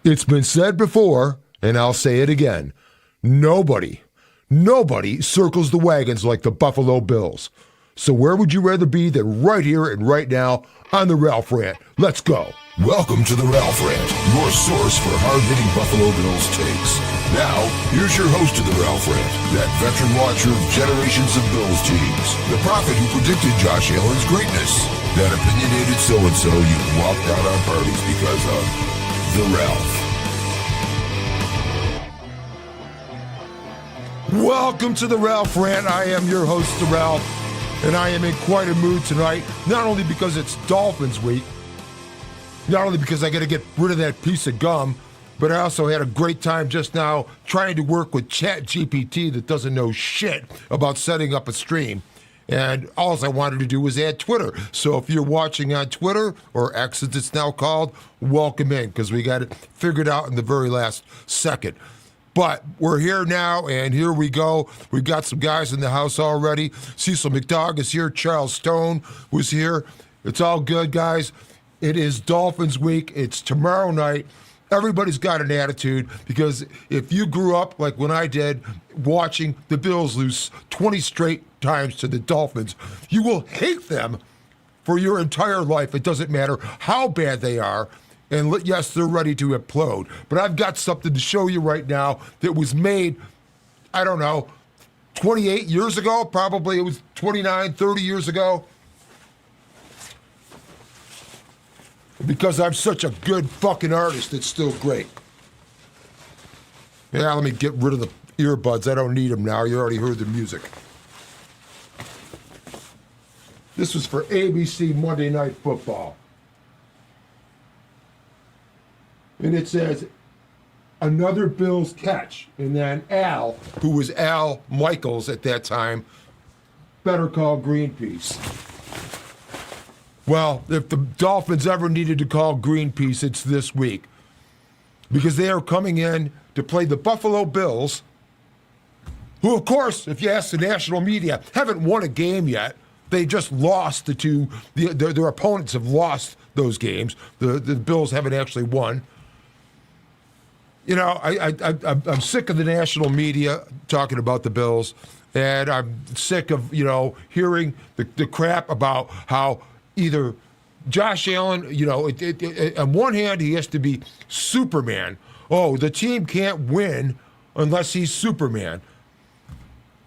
It's been said before, and I'll say it again. Nobody circles the wagons like the Buffalo Bills. So where would you rather be than right here and right now on the Ralph Rant? Let's go. Welcome to the Ralph Rant, your source for hard-hitting Buffalo Bills takes. Now, here's your host of the Ralph Rant, that veteran watcher of generations of Bills teams, the prophet who predicted Josh Allen's greatness, that opinionated so-and-so you walked out on parties because of the Ralph. Welcome to the Ralph Rant. I am your host, the Ralph, and I am in quite a mood tonight, not only because it's Dolphins week, not only because I got to get rid of that piece of gum, but I also had a great time just now trying to work with ChatGPT that doesn't know shit about setting up a stream. And all I wanted to do was add Twitter. So if you're watching on Twitter, or X as it's now called, welcome in, because we got it figured out in the very last second. But we're here now, and here we go. We've got some guys in the house already. Cecil McDonald is here. Charles Stone was here. It's all good, guys. It is Dolphins week. It's tomorrow night. Everybody's got an attitude because if you grew up like when I did, watching the Bills lose 20 straight times to the Dolphins, you will hate them for your entire life. It doesn't matter how bad they are. And yes, they're ready to implode. But I've got something to show you right now that was made, I don't know, 28 years ago. Probably it was 29, 30 years ago. Because I'm such a good fucking artist, it's still great. Yeah, let me get rid of the earbuds. I don't need them now. You already heard the music. This was for ABC Monday Night Football. And it says, another Bills catch. And then Al, who was Al Michaels at that time, better call Greenpeace. Well, if the Dolphins ever needed to call Greenpeace, it's this week. Because they are coming in to play the Buffalo Bills, who, of course, if you ask the national media, haven't won a game yet. They just lost the two. Their opponents have lost those games. The Bills haven't actually won. You know, I'm sick of the national media talking about the Bills, and I'm sick of, hearing the crap about how either Josh Allen, on one hand, he has to be Superman. Oh, the team can't win unless he's Superman.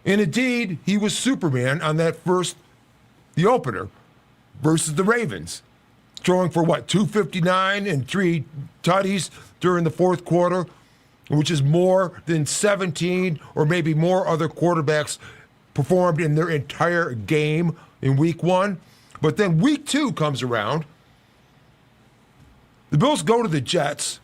And indeed, he was Superman on that the opener, versus the Ravens, throwing for 259 and 3 tutties during the fourth quarter, which is more than 17 or maybe more other quarterbacks performed in their entire game in week one. But then week 2 comes around. The Bills go to the Jets.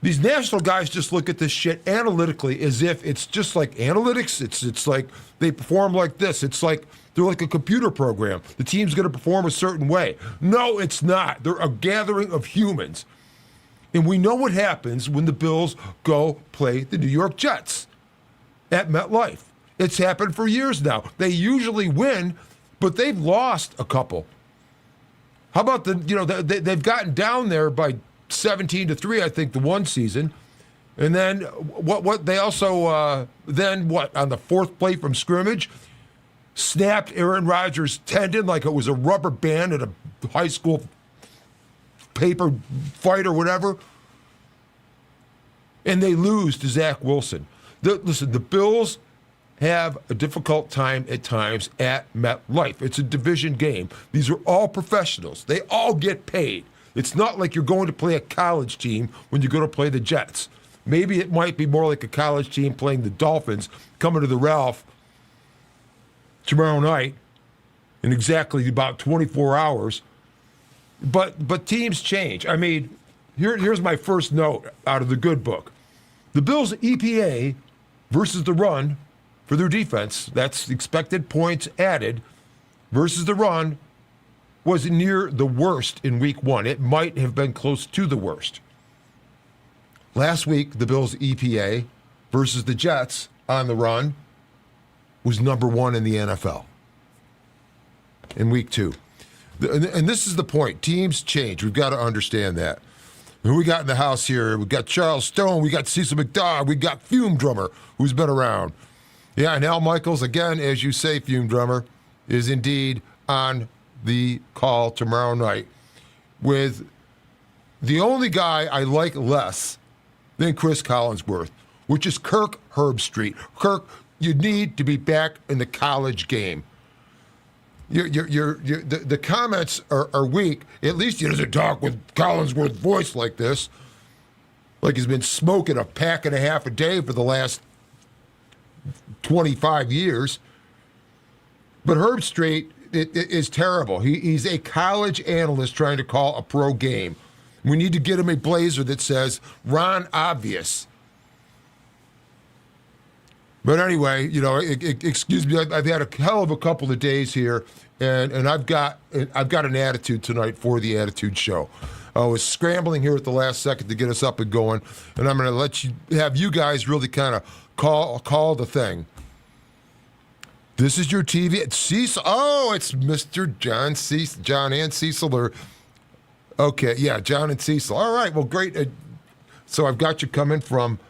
These national guys just look at this shit analytically as if it's just like analytics. It's like they perform like this. It's like they're like a computer program. The team's going to perform a certain way. No, it's not. They're a gathering of humans. And we know what happens when the Bills go play the New York Jets at MetLife. It's happened for years now. They usually win, but they've lost a couple. How about they've gotten down there by 17-3, I think, the one season. And then what they also, on the fourth play from scrimmage, snapped Aaron Rodgers' tendon like it was a rubber band at a high school paper fight or whatever. And they lose to Zach Wilson. Listen, the Bills have a difficult time at times at MetLife. It's a division game. These are all professionals. They all get paid. It's not like you're going to play a college team when you go to play the Jets. Maybe it might be more like a college team playing the Dolphins, coming to the Ralph tomorrow night in exactly about 24 hours. But teams change. I mean, here's my first note out of the good book. The Bills' EPA versus the run for their defense, that's expected points added, versus the run, was near the worst in week 1. It might have been close to the worst. Last week, the Bills' EPA versus the Jets on the run was number 1 in the NFL in week 2. And this is the point. Teams change. We've got to understand that. Who we got in the house here? We got Charles Stone. We got Cecil McDowell. We got Fume Drummer, who's been around. Yeah, and Al Michaels, again, as you say, Fume Drummer, is indeed on the call tomorrow night with the only guy I like less than Chris Collinsworth, which is Kirk Herbstreit. Kirk, you need to be back in the college game. The comments are weak. At least he doesn't talk with Collinsworth's voice like this, like he's been smoking a pack and a half a day for the last 25 years. But Herbstreit is terrible. He's a college analyst trying to call a pro game. We need to get him a blazer that says Ron Obvious. But anyway, excuse me, I've had a hell of a couple of days here, and I've got an attitude tonight for the Attitude Show. I was scrambling here at the last second to get us up and going, and I'm going to have you guys really kind of call the thing. This is your TV. It's Cecil. Oh, it's Mr. John Cecil, John and Cecil. Okay, yeah, John and Cecil. All right, well, great. So I've got you coming from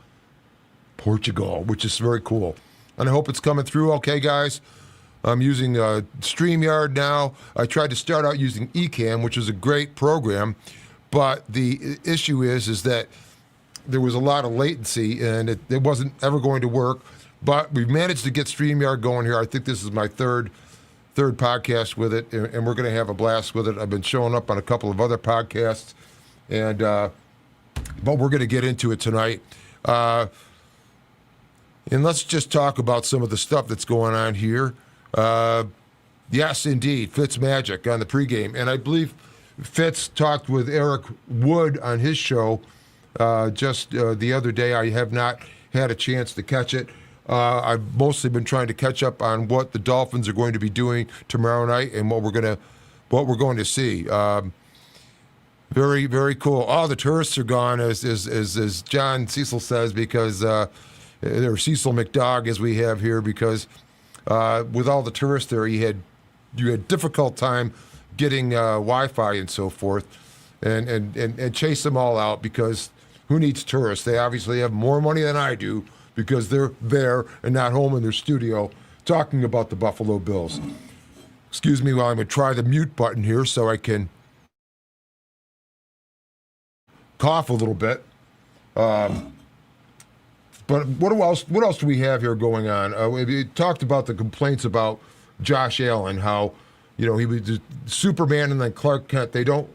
Portugal, which is very cool. And I hope it's coming through okay, guys. I'm using StreamYard now. I tried to start out using Ecamm, which is a great program, but the issue is that there was a lot of latency, and it wasn't ever going to work. But we've managed to get StreamYard going here. I think this is my third podcast with it, and we're going to have a blast with it. I've been showing up on a couple of other podcasts, and but we're going to get into it tonight. And let's just talk about some of the stuff that's going on here. Yes, indeed, Fitz Magic on the pregame. And I believe Fitz talked with Eric Wood on his show just the other day. I have not had a chance to catch it. I've mostly been trying to catch up on what the Dolphins are going to be doing tomorrow night and what we're going to see. Very, very cool. All the tourists are gone, as John Cecil says, because or Cecil McDowell, as we have here, because with all the tourists there, you had difficult time getting Wi-Fi and so forth, and chase them all out, because who needs tourists? They obviously have more money than I do, because they're there and not home in their studio talking about the Buffalo Bills. Excuse me while I'm going to try the mute button here so I can cough a little bit. But what else do we have here going on? We talked about the complaints about Josh Allen, how he was Superman, and then Clark Kent. They don't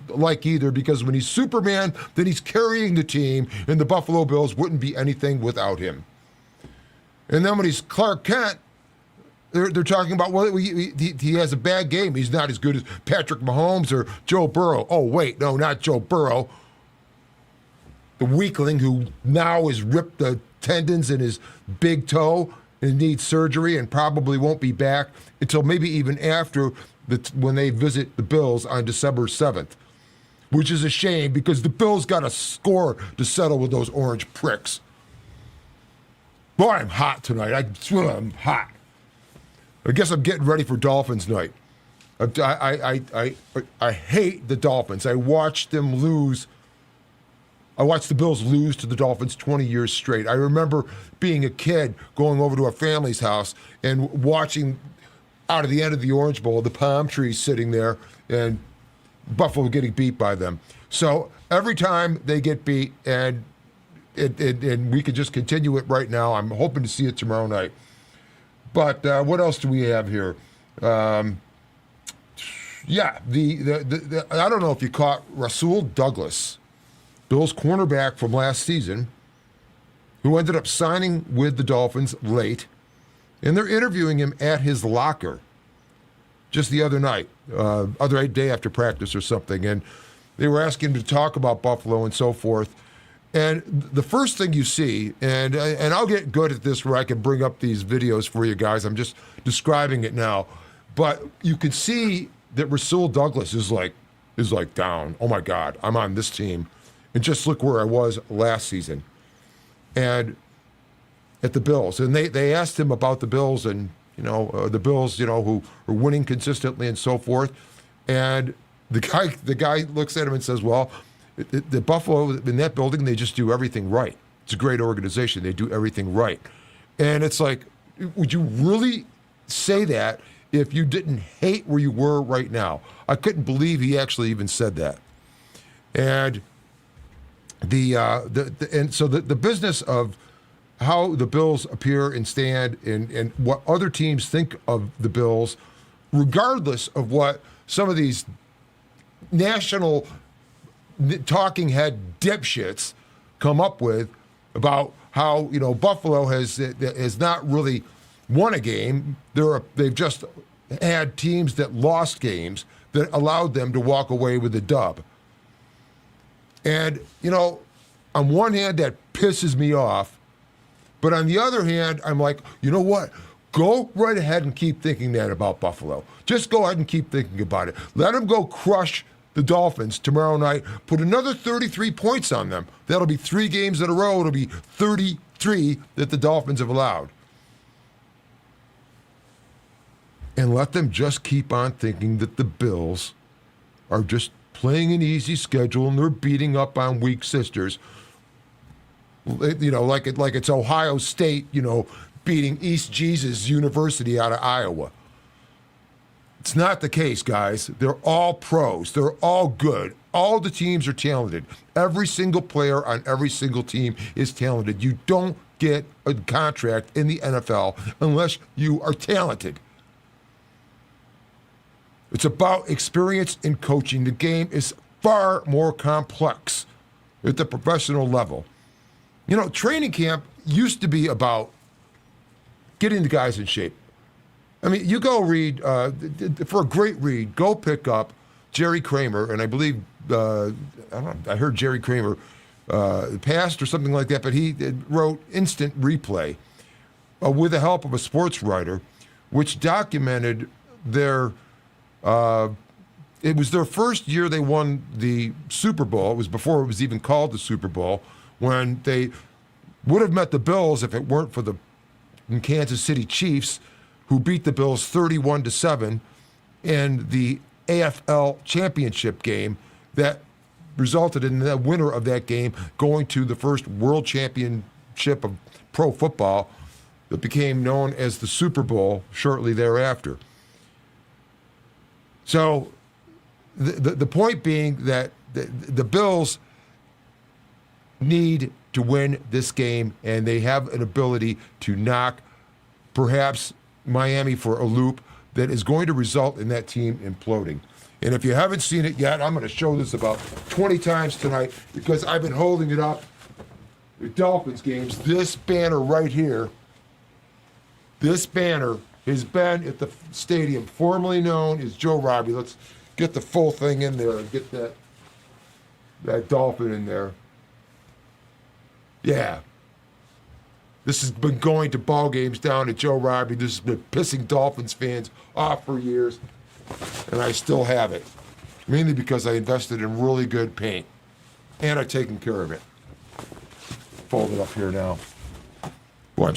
like either, because when he's Superman, then he's carrying the team, and the Buffalo Bills wouldn't be anything without him. And then when he's Clark Kent, they're talking about, well, he has a bad game. He's not as good as Patrick Mahomes or Joe Burrow. Oh, wait, no, not Joe Burrow. The weakling who now has ripped the tendons in his big toe and needs surgery and probably won't be back until maybe even after when they visit the Bills on December 7th, which is a shame, because the Bills got a score to settle with those orange pricks. Boy, I'm hot tonight. I'm hot. I guess I'm getting ready for Dolphins night. I hate the Dolphins. I watched them lose. I watched the Bills lose to the Dolphins 20 years straight. I remember being a kid going over to a family's house and watching out of the end of the Orange Bowl, the palm trees sitting there, and Buffalo getting beat by them. So every time they get beat, and we could just continue it right now. I'm hoping to see it tomorrow night. But what else do we have here? Yeah, I don't know if you caught Rasul Douglas, Bills cornerback from last season, who ended up signing with the Dolphins late, and they're interviewing him at his locker just the other night, other day after practice or something, and they were asking him to talk about Buffalo and so forth. And the first thing you see, and I'll get good at this where I can bring up these videos for you guys. I'm just describing it now, but you can see that Rasul Douglas is like down. Oh my God, I'm on this team. And just look where I was last season, and at the Bills. And they asked him about the Bills, and the Bills, who are winning consistently and so forth. And the guy looks at him and says, "Well, The Buffalo, in that building, they just do everything right. It's a great organization. They do everything right. And it's like, would you really say that if you didn't hate where you were right now? I couldn't believe he actually even said that. And the business of how the Bills appear and stand and what other teams think of the Bills, regardless of what some of these national talking head dipshits come up with about how, Buffalo has not really won a game. They've just had teams that lost games that allowed them to walk away with a dub. And, on one hand, that pisses me off. But on the other hand, I'm like, you know what? Go right ahead and keep thinking that about Buffalo. Just go ahead and keep thinking about it. Let them go crush the Dolphins tomorrow night. Put another 33 points on them. That'll be 3 games in a row. It'll be 33 that the Dolphins have allowed. And let them just keep on thinking that the Bills are just playing an easy schedule and they're beating up on weak sisters. Like it's Ohio State, beating East Jesus University out of Iowa. It's not the case, guys. They're all pros. They're all good. All the teams are talented. Every single player on every single team is talented. You don't get a contract in the NFL unless you are talented. It's about experience in coaching. The game is far more complex at the professional level. Training camp used to be about getting the guys in shape. I mean, you go read, for a great read, go pick up Jerry Kramer, and I believe, I heard Jerry Kramer passed or something like that, but he wrote Instant Replay with the help of a sports writer, which documented it was their first year they won the Super Bowl. It was before it was even called the Super Bowl, when they would have met the Bills if it weren't for the Kansas City Chiefs, who beat the Bills 31-7 in the AFL championship game that resulted in the winner of that game going to the first world championship of pro football that became known as the Super Bowl shortly thereafter. So the point being that the Bills need to win this game, and they have an ability to knock perhaps Miami for a loop that is going to result in that team imploding. And if you haven't seen it yet, I'm going to show this about 20 times tonight because I've been holding it up. The Dolphins games, this banner right here, this banner has been at the stadium formerly known as Joe Robbie. Let's get the full thing in there and get that Dolphin in there. Yeah. This has been going to ball games down at Joe Robbie. This has been pissing Dolphins fans off for years, and I still have it. Mainly because I invested in really good paint, and I've taken care of it. Fold it up here now. Boy, I'm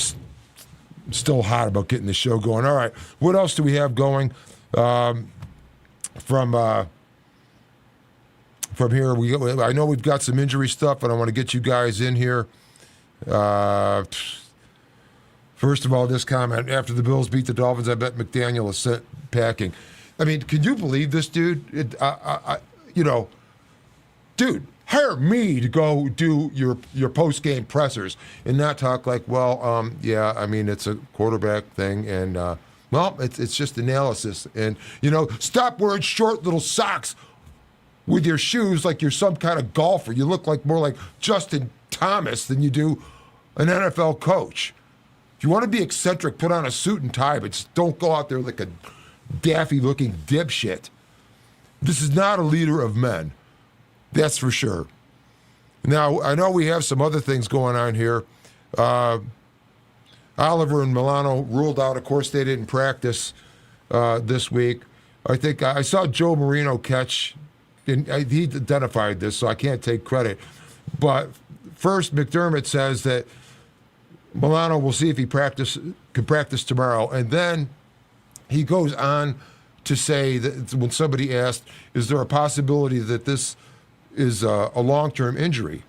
still hot about getting the show going. All right, what else do we have going from here? I know we've got some injury stuff, and I want to get you guys in here. First of all, this comment: after the Bills beat the Dolphins, I bet McDaniel is sent packing. I mean, can you believe this, dude? Dude, hire me to go do your post-game pressers and not talk like, yeah, I mean, it's a quarterback thing, and it's just analysis. And stop wearing short little socks with your shoes like you're some kind of golfer. You look more like Justin Thomas than you do an NFL coach. If you want to be eccentric, put on a suit and tie, but just don't go out there like a daffy-looking dipshit. This is not a leader of men. That's for sure. Now, I know we have some other things going on here. Oliver and Milano ruled out. Of course, they didn't practice this week. I think I saw Joe Marino catch, and he identified this, so I can't take credit. But first, McDermott says that Milano will see if he can practice tomorrow. And then he goes on to say that when somebody asked, is there a possibility that this is a long-term injury.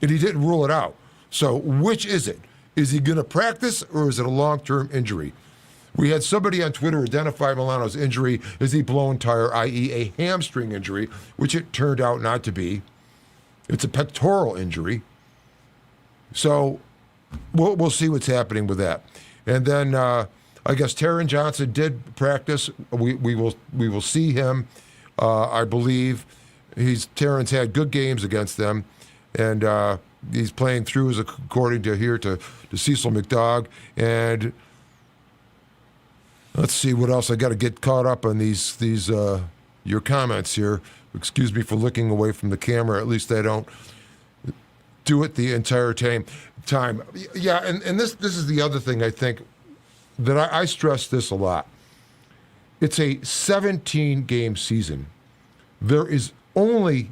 And he didn't rule it out. So which is it? Is he going to practice or is it a long-term injury? We had somebody on Twitter identify Milano's injury as a blown tire, i.e. a hamstring injury, which it turned out not to be. It's a pectoral injury. So we'll see what's happening with that. And then I guess Taron Johnson did practice. We will see him, I believe. Taron's had good games against them, and he's playing through, as according to Cecil McDoug. And let's see what else. I got to get caught up on these your comments here. Excuse me for looking away from the camera. At least I don't do it the entire time. Yeah, and this is the other thing I think that I stress this a lot. It's a 17-game season. There is only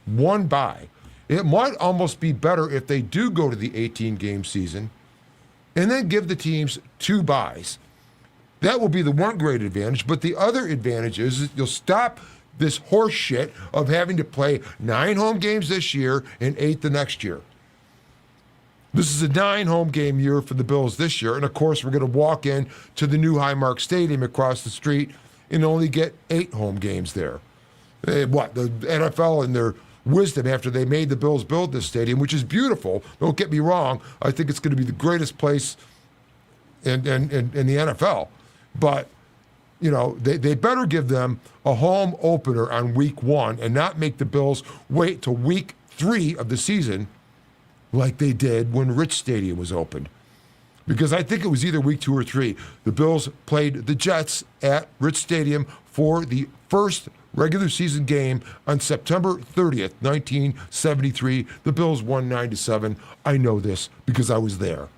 one bye. It might almost be better if they do go to the 18-game season and then give the teams 2 byes. That will be the one great advantage, but the other advantage is that you'll stop this horse shit of having to play 9 home games this year and 8 the next year. This is a 9 home game year for the Bills this year, and of course we're going to walk in to the new Highmark Stadium across the street and only get 8 home games there. The NFL and their wisdom after they made the Bills build this stadium, which is beautiful. Don't get me wrong. I think it's going to be the greatest place in the NFL. But, you know, they better give them a home opener on week 1 and not make the Bills wait till week 3 of the season like they did when Rich Stadium was opened. Because I think it was either week 2 or 3. The Bills played the Jets at Rich Stadium for the first regular season game on September 30th, 1973. The Bills won 9-7. I know this because I was there.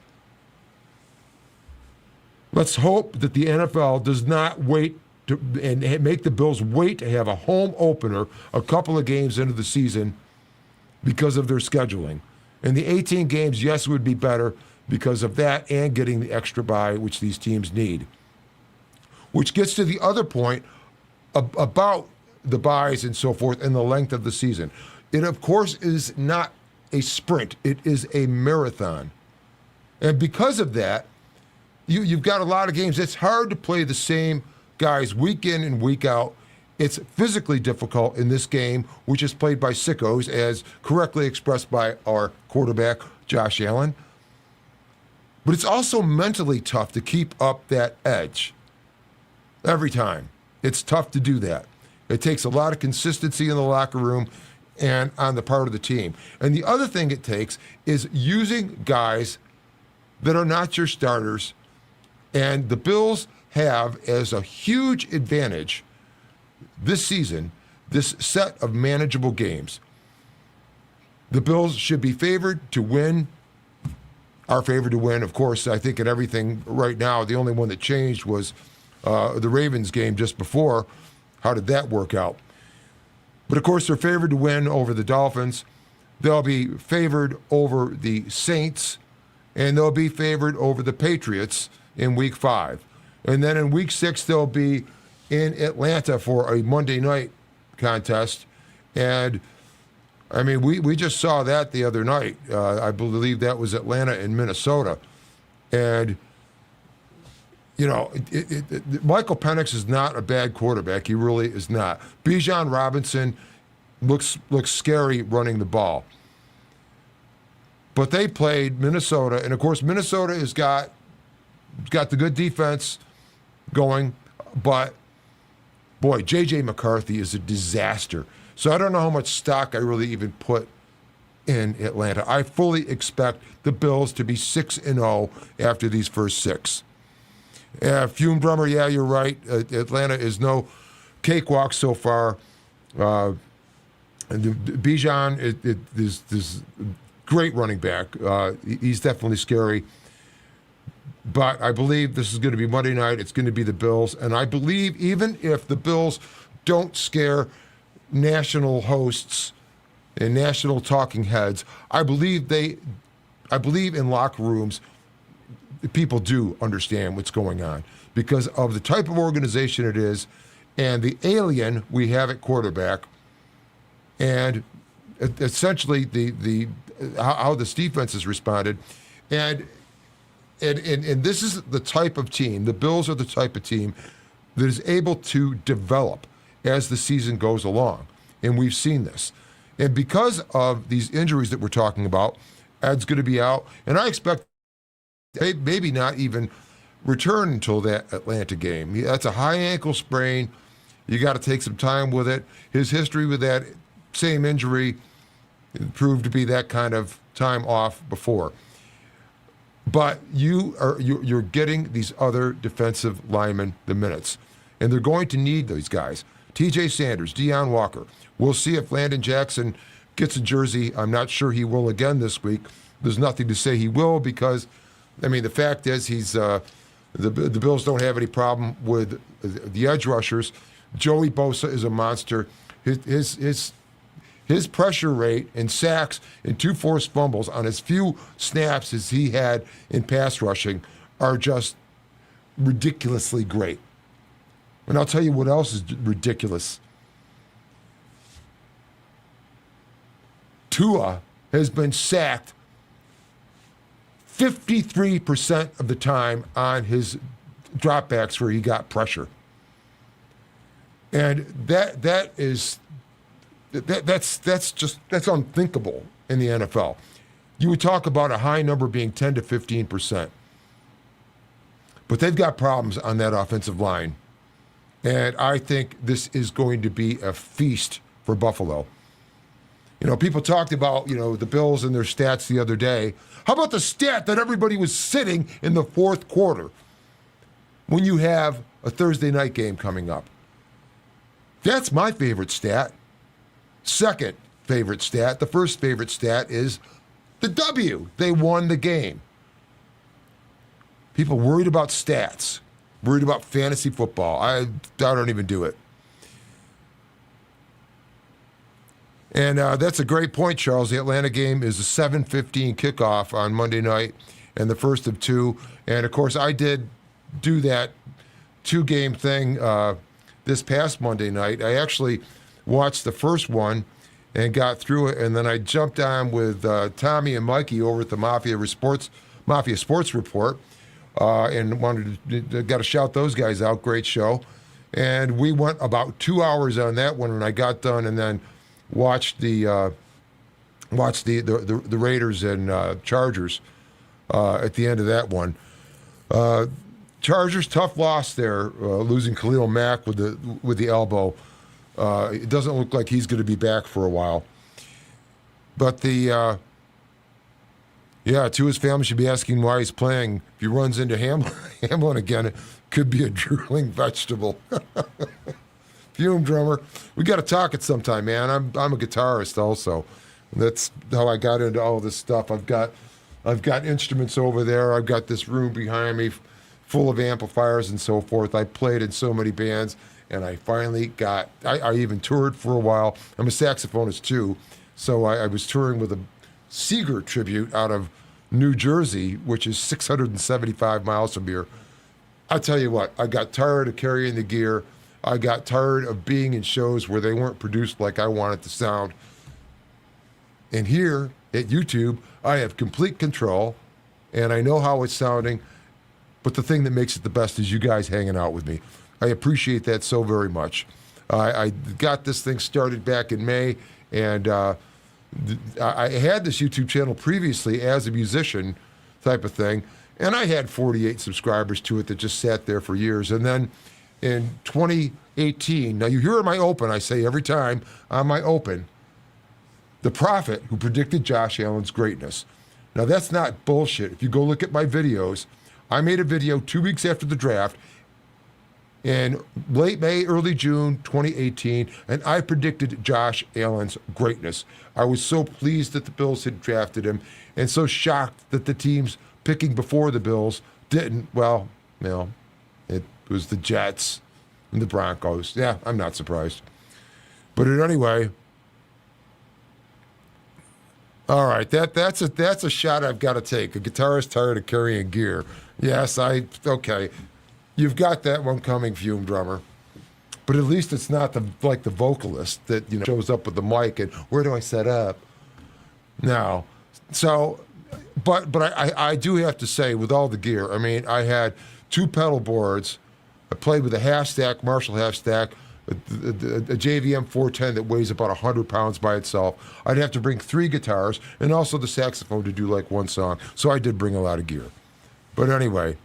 Let's hope that the NFL does not wait and make the Bills wait to have a home opener a couple of games into the season because of their scheduling. And the 18 games, yes, would be better because of that and getting the extra bye, which these teams need. Which gets to the other point about the byes and so forth and the length of the season. It, of course, is not a sprint. It is a marathon. And because of that, you've got a lot of games. It's hard to play the same guys week in and week out. It's physically difficult in this game, which is played by sickos, as correctly expressed by our quarterback, Josh Allen. But it's also mentally tough to keep up that edge every time. It's tough to do that. It takes a lot of consistency in the locker room and on the part of the team. And the other thing it takes is using guys that are not your starters. And the Bills have, as a huge advantage this season, this set of manageable games. The Bills should be favored to win, are favored to win. Of course, I think in everything right now, the only one that changed was the Ravens game just before. How did that work out? But of course, they're favored to win over the Dolphins. They'll be favored over the Saints, and they'll be favored over the Patriots in week 5. And then in week 6, they'll be in Atlanta for a Monday night contest. And I mean, we just saw that the other night. I believe that was Atlanta and Minnesota. And, you know, Michael Penix is not a bad quarterback. He really is not. Bijan Robinson looks scary running the ball. But they played Minnesota, and of course Minnesota has got the good defense going, but boy, J.J. McCarthy is a disaster. So I don't know how much stock I really even put in Atlanta. I fully expect the Bills to be 6-0 after these first 6. Fume-Drummer, yeah, you're right. Atlanta is no cakewalk so far. Bijan is this great running back. He's definitely scary. But I believe this is going to be Monday night. It's going to be the Bills. And I believe even if the Bills don't scare national hosts and national talking heads, I believe in locker rooms, people do understand what's going on because of the type of organization it is and the alien we have at quarterback and essentially how this defense has responded, and this is the type of team. The Bills are the type of team that is able to develop as the season goes along, and we've seen this. And because of these injuries that we're talking about, Ed's going to be out, and I expect maybe not even return until that Atlanta game. That's a high ankle sprain. You got to take some time with it. His history with that same injury proved to be that kind of time off before. But you're getting these other defensive linemen the minutes, and they're going to need these guys. T.J. Sanders, Deion Walker. We'll see if Landon Jackson gets a jersey. I'm not sure he will again this week. There's nothing to say he will because, I mean, the fact is the Bills don't have any problem with the edge rushers. Joey Bosa is a monster. His pressure rate and sacks and 2 forced fumbles on as few snaps as he had in pass rushing are just ridiculously great. And I'll tell you what else is ridiculous. Tua has been sacked 53% of the time on his dropbacks where he got pressure. And that's unthinkable in the NFL. You would talk about a high number being 10 to 15%. But they've got problems on that offensive line. And I think this is going to be a feast for Buffalo. You know, people talked about, the Bills and their stats the other day. How about the stat that everybody was sitting in the fourth quarter when you have a Thursday night game coming up? That's my favorite stat. Second favorite stat. The first favorite stat is the W. They won the game. People worried about stats, worried about fantasy football. I don't even do it. And that's a great point, Charles. The Atlanta game is a 7:15 kickoff on Monday night and the first of two. And, of course, I did do that 2-game thing this past Monday night. I actually watched the first one and got through it, and then I jumped on with Tommy and Mikey over at the Mafia Sports Report and got to shout those guys out. Great show. And we went about 2 hours on that one when I got done, and then watched the Raiders and Chargers at the end of that one. Chargers, tough loss there, losing Khalil Mack with the elbow. It doesn't look like he's going to be back for a while. But to his family should be asking why he's playing. If he runs into Hamlin again, it could be a drooling vegetable. Fume drummer. We got to talk it sometime, man. I'm a guitarist also. That's how I got into all this stuff. I've got instruments over there. I've got this room behind me full of amplifiers and so forth. I played in so many bands, and I finally I even toured for a while. I'm a saxophonist too, so I was touring with a Seeger tribute out of New Jersey, which is 675 miles from here. I tell you what, I got tired of carrying the gear. I got tired of being in shows where they weren't produced like I wanted to sound. And here at YouTube, I have complete control, and I know how it's sounding, but the thing that makes it the best is you guys hanging out with me. I appreciate that so very much. I got this thing started back in May, and I had this YouTube channel previously as a musician type of thing, and I had 48 subscribers to it that just sat there for years. And then in 2018, now you hear in my open, I say every time on my open, the prophet who predicted Josh Allen's greatness. Now that's not bullshit. If you go look at my videos, I made a video 2 weeks after the draft in late May, early June 2018, and I predicted Josh Allen's greatness. I was so pleased that the Bills had drafted him and so shocked that the teams picking before the Bills didn't. Well, it was the Jets and the Broncos. Yeah, I'm not surprised. But anyway, all right, that's a shot I've got to take. A guitarist tired of carrying gear. Yes, okay. You've got that one coming, Fume Drummer. But at least it's not the vocalist that shows up with the mic and where do I set up? No. So, but I do have to say, with all the gear, I mean, I had 2 pedal boards. I played with a half stack, Marshall half stack, a JVM 410 that weighs about 100 pounds by itself. I'd have to bring 3 guitars and also the saxophone to do like one song. So I did bring a lot of gear. But anyway.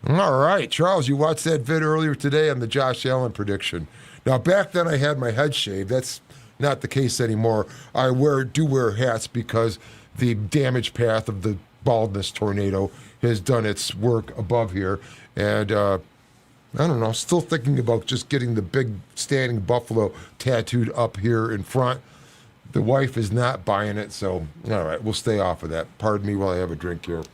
All right, Charles, you watched that vid earlier today on the Josh Allen prediction. Now, back then I had my head shaved. That's not the case anymore. I do wear hats because the damage path of the baldness tornado has done its work above here. And I don't know, still thinking about just getting the big standing buffalo tattooed up here in front. The wife is not buying it, so all right, we'll stay off of that. Pardon me while I have a drink here.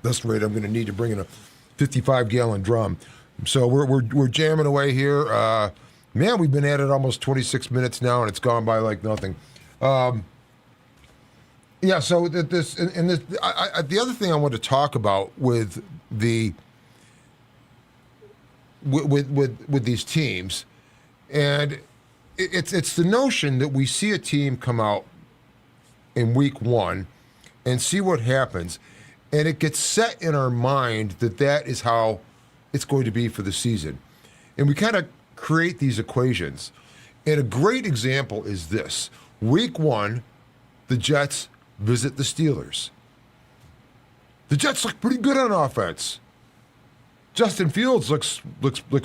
This rate, I'm going to need to bring in a 55-gallon drum. So we're jamming away here. Man, we've been at it almost 26 minutes now, and it's gone by like nothing. Yeah. So the other thing I want to talk about with these teams, and it's the notion that we see a team come out in week 1 and see what happens. And it gets set in our mind that is how it's going to be for the season. And we kind of create these equations. And a great example is this. Week 1, the Jets visit the Steelers. The Jets look pretty good on offense. Justin Fields looks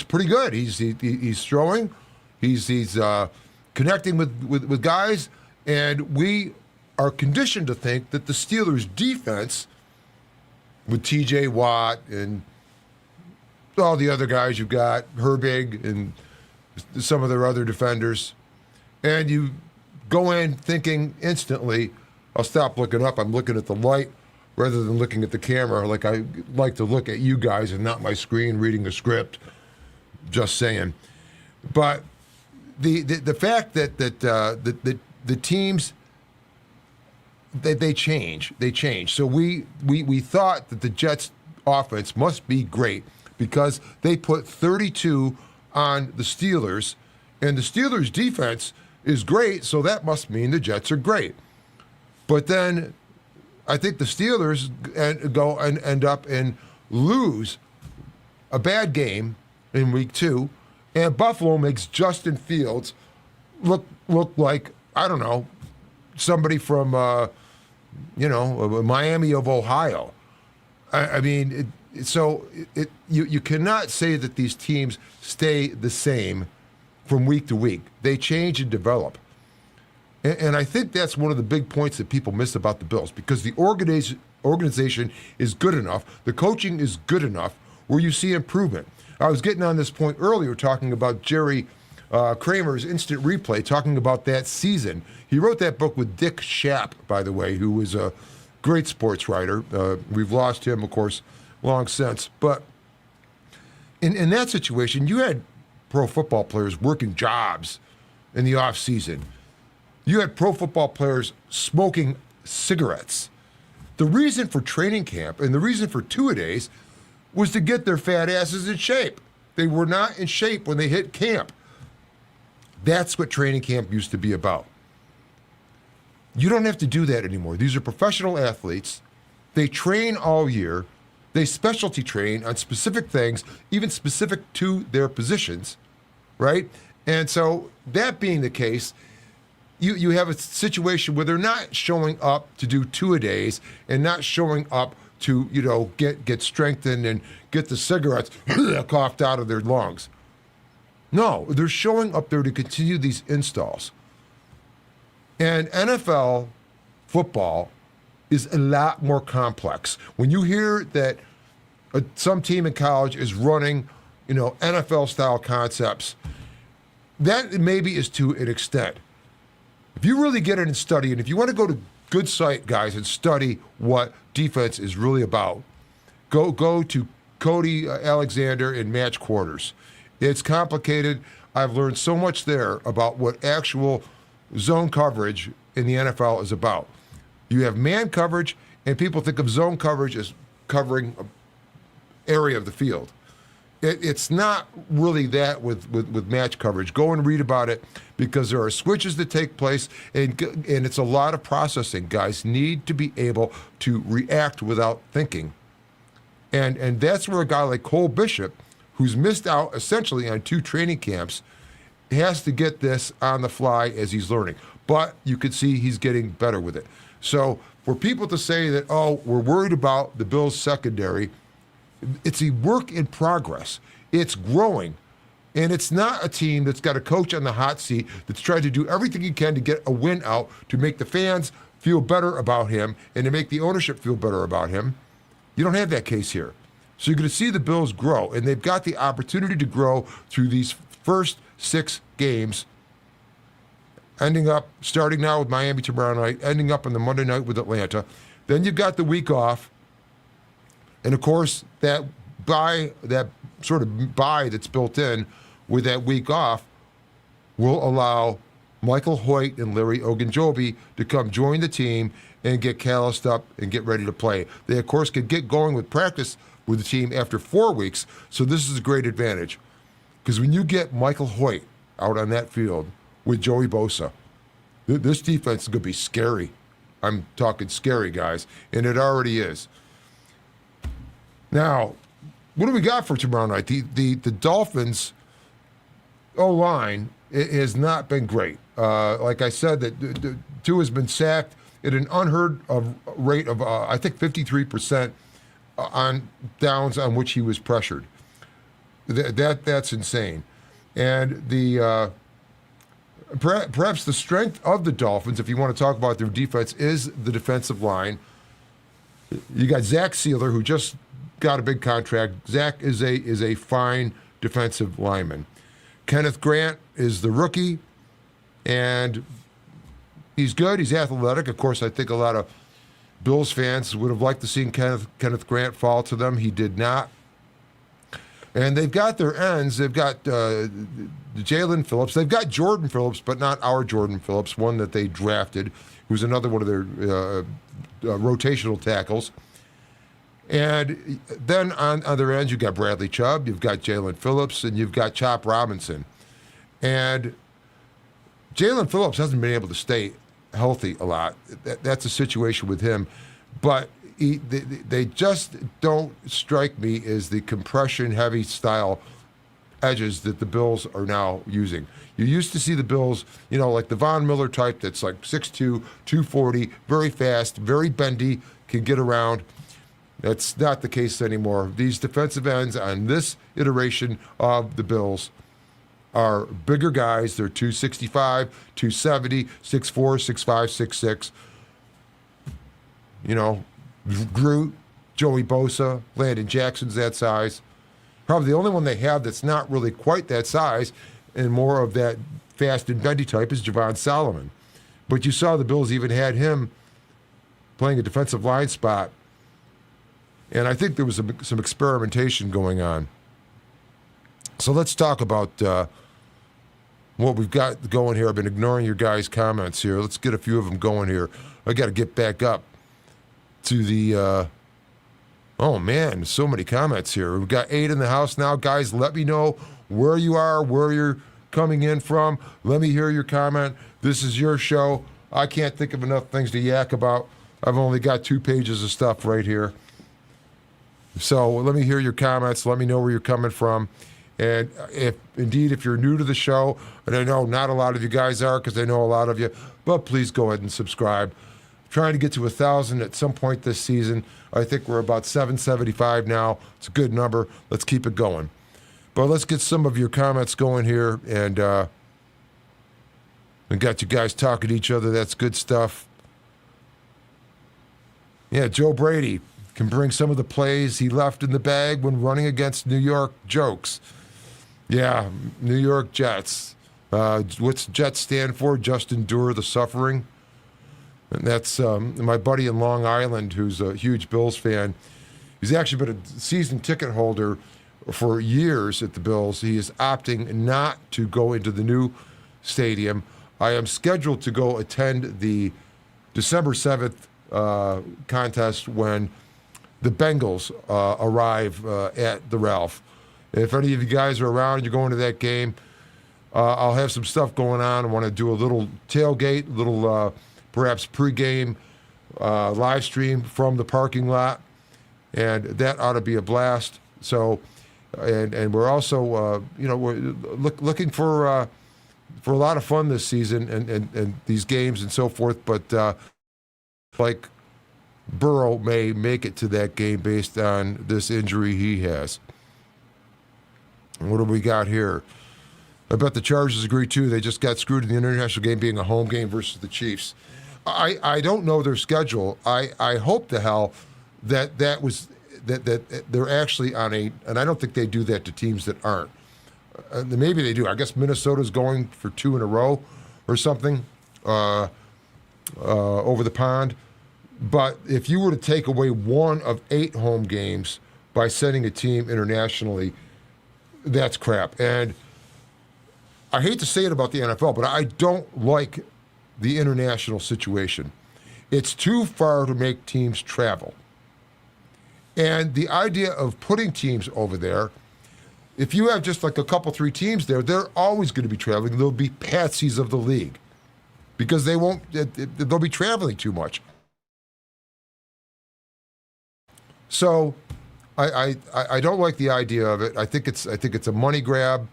pretty good. He's throwing. He's connecting with guys. And we are conditioned to think that the Steelers' defense, with T.J. Watt and all the other guys you've got, Herbig and some of their other defenders, and you go in thinking instantly, I'll stop looking up, I'm looking at the light rather than looking at the camera like I like to look at you guys and not my screen reading the script, just saying. But the fact that the teams, they change. So we thought that the Jets offense must be great because they put 32 on the Steelers, and the Steelers defense is great, so that must mean the Jets are great. But then I think the Steelers end up and lose a bad game in week 2, and Buffalo makes Justin Fields look like, I don't know, somebody from Miami of Ohio. I mean, you cannot say that these teams stay the same from week to week. They change and develop. And I think that's one of the big points that people miss about the Bills, because the organization is good enough, the coaching is good enough, where you see improvement. I was getting on this point earlier talking about Jerry Kramer's Instant Replay, talking about that season. He wrote that book with Dick Schaap, by the way, who was a great sports writer. We've lost him, of course, long since. But in that situation, you had pro football players working jobs in the off season. You had pro football players smoking cigarettes. The reason for training camp and the reason for two-a-days was to get their fat asses in shape. They were not in shape when they hit camp. That's what training camp used to be about. You don't have to do that anymore. These are professional athletes. They train all year. They specialty train on specific things, even specific to their positions, right? And so that being the case, you have a situation where they're not showing up to do two-a-days and not showing up to, get strengthened and get the cigarettes coughed out of their lungs. No, they're showing up there to continue these installs. And NFL football is a lot more complex. When you hear that some team in college is running, NFL-style concepts, that maybe is to an extent. If you really get in and study, and if you want to go to good site, guys, and study what defense is really about, go to Cody Alexander in Match Quarters. It's complicated. I've learned so much there about what actual zone coverage in the NFL is about. You have man coverage, and people think of zone coverage as covering an area of the field. It's not really that with match coverage. Go and read about it because there are switches that take place, and it's a lot of processing. Guys need to be able to react without thinking. And that's where a guy like Cole Bishop, who's missed out essentially on 2 training camps, has to get this on the fly as he's learning. But you can see he's getting better with it. So for people to say that, oh, we're worried about the Bills' secondary, it's a work in progress. It's growing. And it's not a team that's got a coach on the hot seat that's trying to do everything he can to get a win out to make the fans feel better about him and to make the ownership feel better about him. You don't have that case here. So you're going to see the Bills grow, and they've got the opportunity to grow through these first 6 games, ending up, starting now with Miami tomorrow night, ending up on the Monday night with Atlanta. Then you've got the week off. And of course, that sort of bye that's built in with that week off will allow Michael Hoyt and Larry Ogunjobi to come join the team and get calloused up and get ready to play. They, of course, could get going with practice with the team after 4 weeks, so this is a great advantage. Because when you get Michael Hoyt out on that field with Joey Bosa, this defense is going to be scary. I'm talking scary, guys, and it already is. Now, what do we got for tomorrow night? The Dolphins' O-line has not been great. Like I said, that Tua has been sacked at an unheard of rate of, I think, 53% on downs on which he was pressured. That's insane. And perhaps the strength of the Dolphins, if you want to talk about their defense, is the defensive line. You got Zach Sealer, who just got a big contract. Zach is a fine defensive lineman. Kenneth Grant is the rookie, and he's good. He's athletic. Of course, I think a lot of Bills fans would have liked to see Kenneth Grant fall to them. He did not. And they've got their ends. They've got Jalen Phillips. They've got Jordan Phillips, but not our Jordan Phillips, one that they drafted, who's another one of their rotational tackles. And then on other ends, you've got Bradley Chubb, you've got Jalen Phillips, and you've got Chop Robinson. And Jalen Phillips hasn't been able to stay healthy a lot. That's a situation with him. But they just don't strike me as the compression-heavy style edges that the Bills are now using. You used to see the Bills, like the Von Miller type that's like 6'2", 240, very fast, very bendy, can get around. That's not the case anymore. These defensive ends on this iteration of the Bills are bigger guys. They're 265, 270, 6'4", 6'5", 6'6". Groot, Joey Bosa, Landon Jackson's that size. Probably the only one they have that's not really quite that size and more of that fast and bendy type is Javon Solomon. But you saw the Bills even had him playing a defensive line spot. And I think there was some experimentation going on. So let's talk about what we've got going here. I've been ignoring your guys' comments here. Let's get a few of them going here. I got to get back up to the, oh man, so many comments here. We've got 8 in the house now. Guys, let me know where you are, where you're coming in from. Let me hear your comment. This is your show. I can't think of enough things to yak about. I've only got 2 pages of stuff right here. So let me hear your comments. Let me know where you're coming from. And if you're new to the show, and I know not a lot of you guys are because I know a lot of you, but please go ahead and subscribe. Trying to get to 1,000 at some point this season. I think we're about 775 now. It's a good number. Let's keep it going. But let's get some of your comments going here. And we got you guys talking to each other. That's good stuff. Yeah, Joe Brady can bring some of the plays he left in the bag when running against New York jokes. Yeah, New York Jets. What's Jets stand for? Just endure the suffering. And that's my buddy in Long Island who's a huge Bills fan. He's actually been a season ticket holder for years at the Bills. He is opting not to go into the new stadium. I am scheduled to go attend the December 7th contest when the Bengals arrive at the Ralph. If any of you guys are around and you're going to that game, I'll have some stuff going on. I want to do a little tailgate, a little perhaps pregame live stream from the parking lot, and that ought to be a blast. So, and we're also we're looking for a lot of fun this season and these games and so forth. But like Burrow may make it to that game based on this injury he has. What do we got here? I bet the Chargers agree too. They just got screwed in the international game being a home game versus the Chiefs. I don't know their schedule. I hope the hell that they're actually on a, and I don't think they do that to teams that aren't. Maybe they do. I guess Minnesota's going for 2 in a row or something over the pond. But if you were to take away 1 of 8 home games by sending a team internationally, that's crap. And I hate to say it about the NFL, but I don't like the international situation. It's too far to make teams travel. And the idea of putting teams over there, if you have just like a couple, 3 teams there, they're always going to be traveling. They'll be patsies of the league because they'll be traveling too much. So I don't like the idea of it. I think it's a money grab.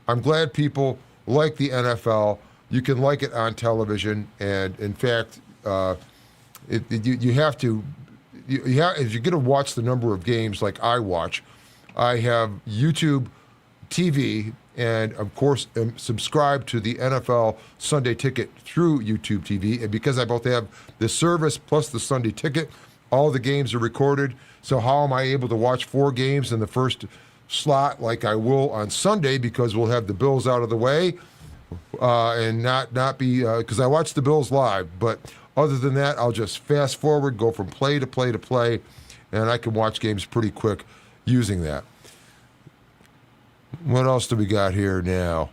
I'm glad people like the NFL. You can like it on television, and in fact, you have to. If you're going to watch the number of games like I watch, I have YouTube TV, and of course, am subscribed to the NFL Sunday Ticket through YouTube TV. And because I both have the service plus the Sunday Ticket, all the games are recorded. So how am I able to watch 4 games in the first slot like I will on Sunday, because we'll have the Bills out of the way and not be because I watch the Bills live. But other than that, I'll just fast forward, go from play to play to play, and I can watch games pretty quick using that. What else do we got here now?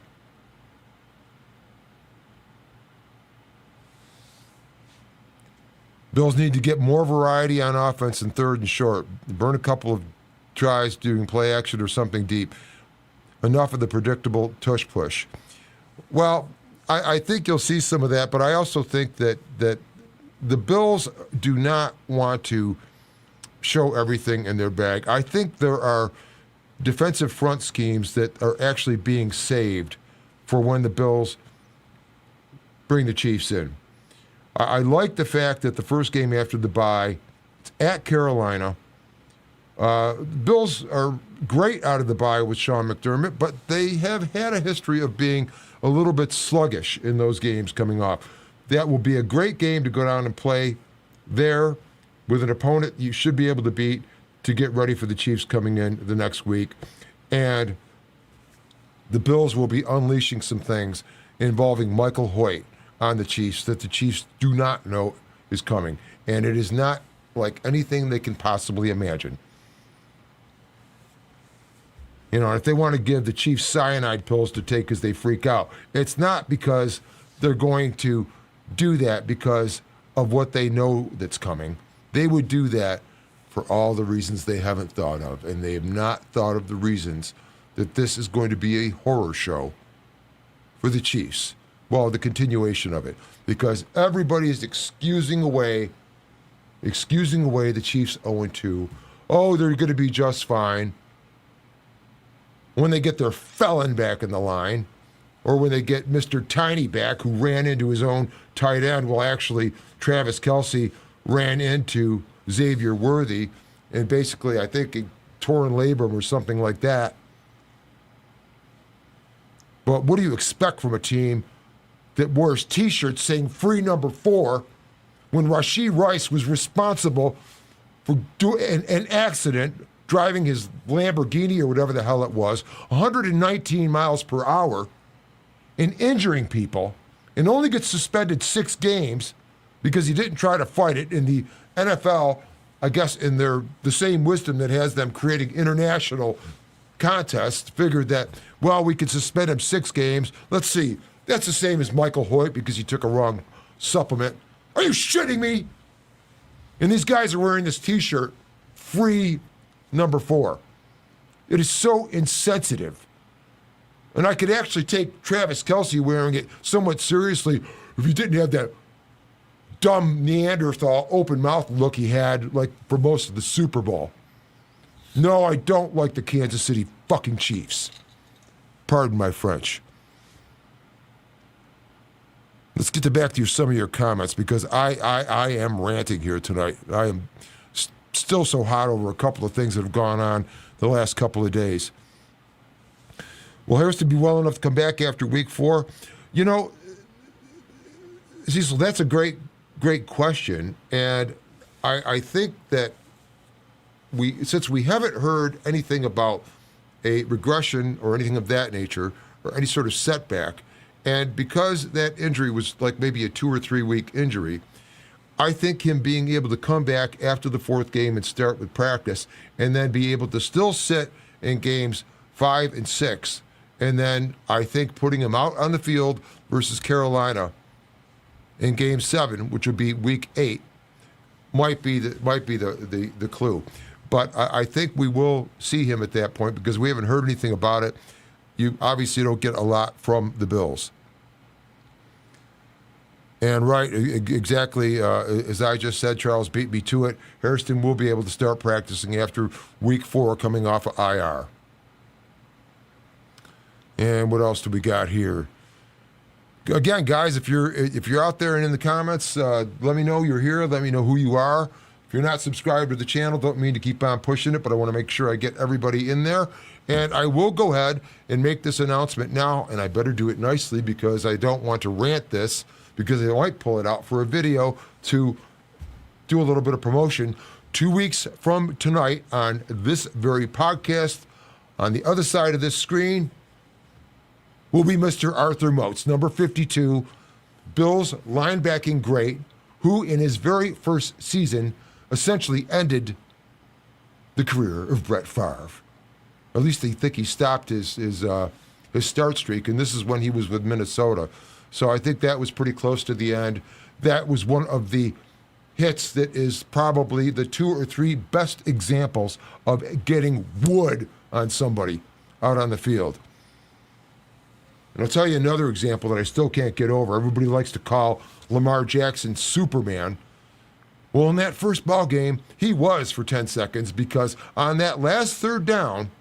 Bills need to get more variety on offense in 3rd and short. Burn a couple of tries doing play action or something deep. Enough of the predictable tush push. Well, I think you'll see some of that, but I also think that the Bills do not want to show everything in their bag. I think there are defensive front schemes that are actually being saved for when the Bills bring the Chiefs in. I like the fact that the first game after the bye, it's at Carolina. Bills are great out of the bye with Sean McDermott, but they have had a history of being a little bit sluggish in those games coming off. That will be a great game to go down and play there with an opponent you should be able to beat to get ready for the Chiefs coming in the next week. And the Bills will be unleashing some things involving Michael Hoyt on the Chiefs that the Chiefs do not know is coming. And it is not like anything they can possibly imagine. You know, if they want to give the Chiefs cyanide pills to take because they freak out, it's not because they're going to do that because of what they know that's coming. They would do that for all the reasons they haven't thought of. And they have not thought of the reasons that this is going to be a horror show for the Chiefs. Well, the continuation of it, because everybody is excusing away the Chiefs 0-2. Oh, they're going to be just fine when they get their felon back in the line, or when they get Mr. Tiny back, who ran into his own tight end. Well, actually, Travis Kelce ran into Xavier Worthy, and basically, I think, he tore an labrum or something like that. But what do you expect from a team that wears T-shirts saying "Free Number 4" when Rashee Rice was responsible for an accident driving his Lamborghini or whatever the hell it was, 119 miles per hour, and injuring people, and only gets suspended 6 games because he didn't try to fight it. In the NFL, I guess in the same wisdom that has them creating international contests, figured that, well, we could suspend him 6 games. Let's see. That's the same as Michael Hoyt because he took a wrong supplement. Are you shitting me? And these guys are wearing this T-shirt, free number 4. It is so insensitive. And I could actually take Travis Kelce wearing it somewhat seriously if he didn't have that dumb Neanderthal open mouth look he had like for most of the Super Bowl. No, I don't like the Kansas City fucking Chiefs. Pardon my French. Let's get back to some of your comments because I am ranting here tonight. I am still so hot over a couple of things that have gone on the last couple of days. Will Harrison be well enough to come back after week 4? You know, Cecil, that's a great question. And I think that since we haven't heard anything about a regression or anything of that nature or any sort of setback, and because that injury was like maybe a 2 or 3 week injury, I think him being able to come back after the 4th game and start with practice and then be able to still sit in games 5 and 6, and then I think putting him out on the field versus Carolina in game 7, which would be week 8, might be the clue. But I think we will see him at that point because we haven't heard anything about it. You obviously don't get a lot from the Bills. And right, exactly as I just said, Charles beat me to it. Hairston will be able to start practicing after week 4 coming off of IR. And what else do we got here? Again, guys, if you're out there and in the comments, let me know you're here. Let me know who you are. If you're not subscribed to the channel, don't mean to keep on pushing it, but I want to make sure I get everybody in there. And I will go ahead and make this announcement now, and I better do it nicely because I don't want to rant this, because I might pull it out for a video to do a little bit of promotion. 2 weeks from tonight on this very podcast, on the other side of this screen, will be Mr. Arthur Moats, number 52, Bills linebacking great, who in his very first season essentially ended the career of Brett Favre. At least they think he stopped his start streak, and this is when he was with Minnesota. So I think that was pretty close to the end. That was one of the hits that is probably the 2 or 3 best examples of getting wood on somebody out on the field. And I'll tell you another example that I still can't get over. Everybody likes to call Lamar Jackson Superman. Well, in that first ball game, he was for 10 seconds because on that last 3rd down,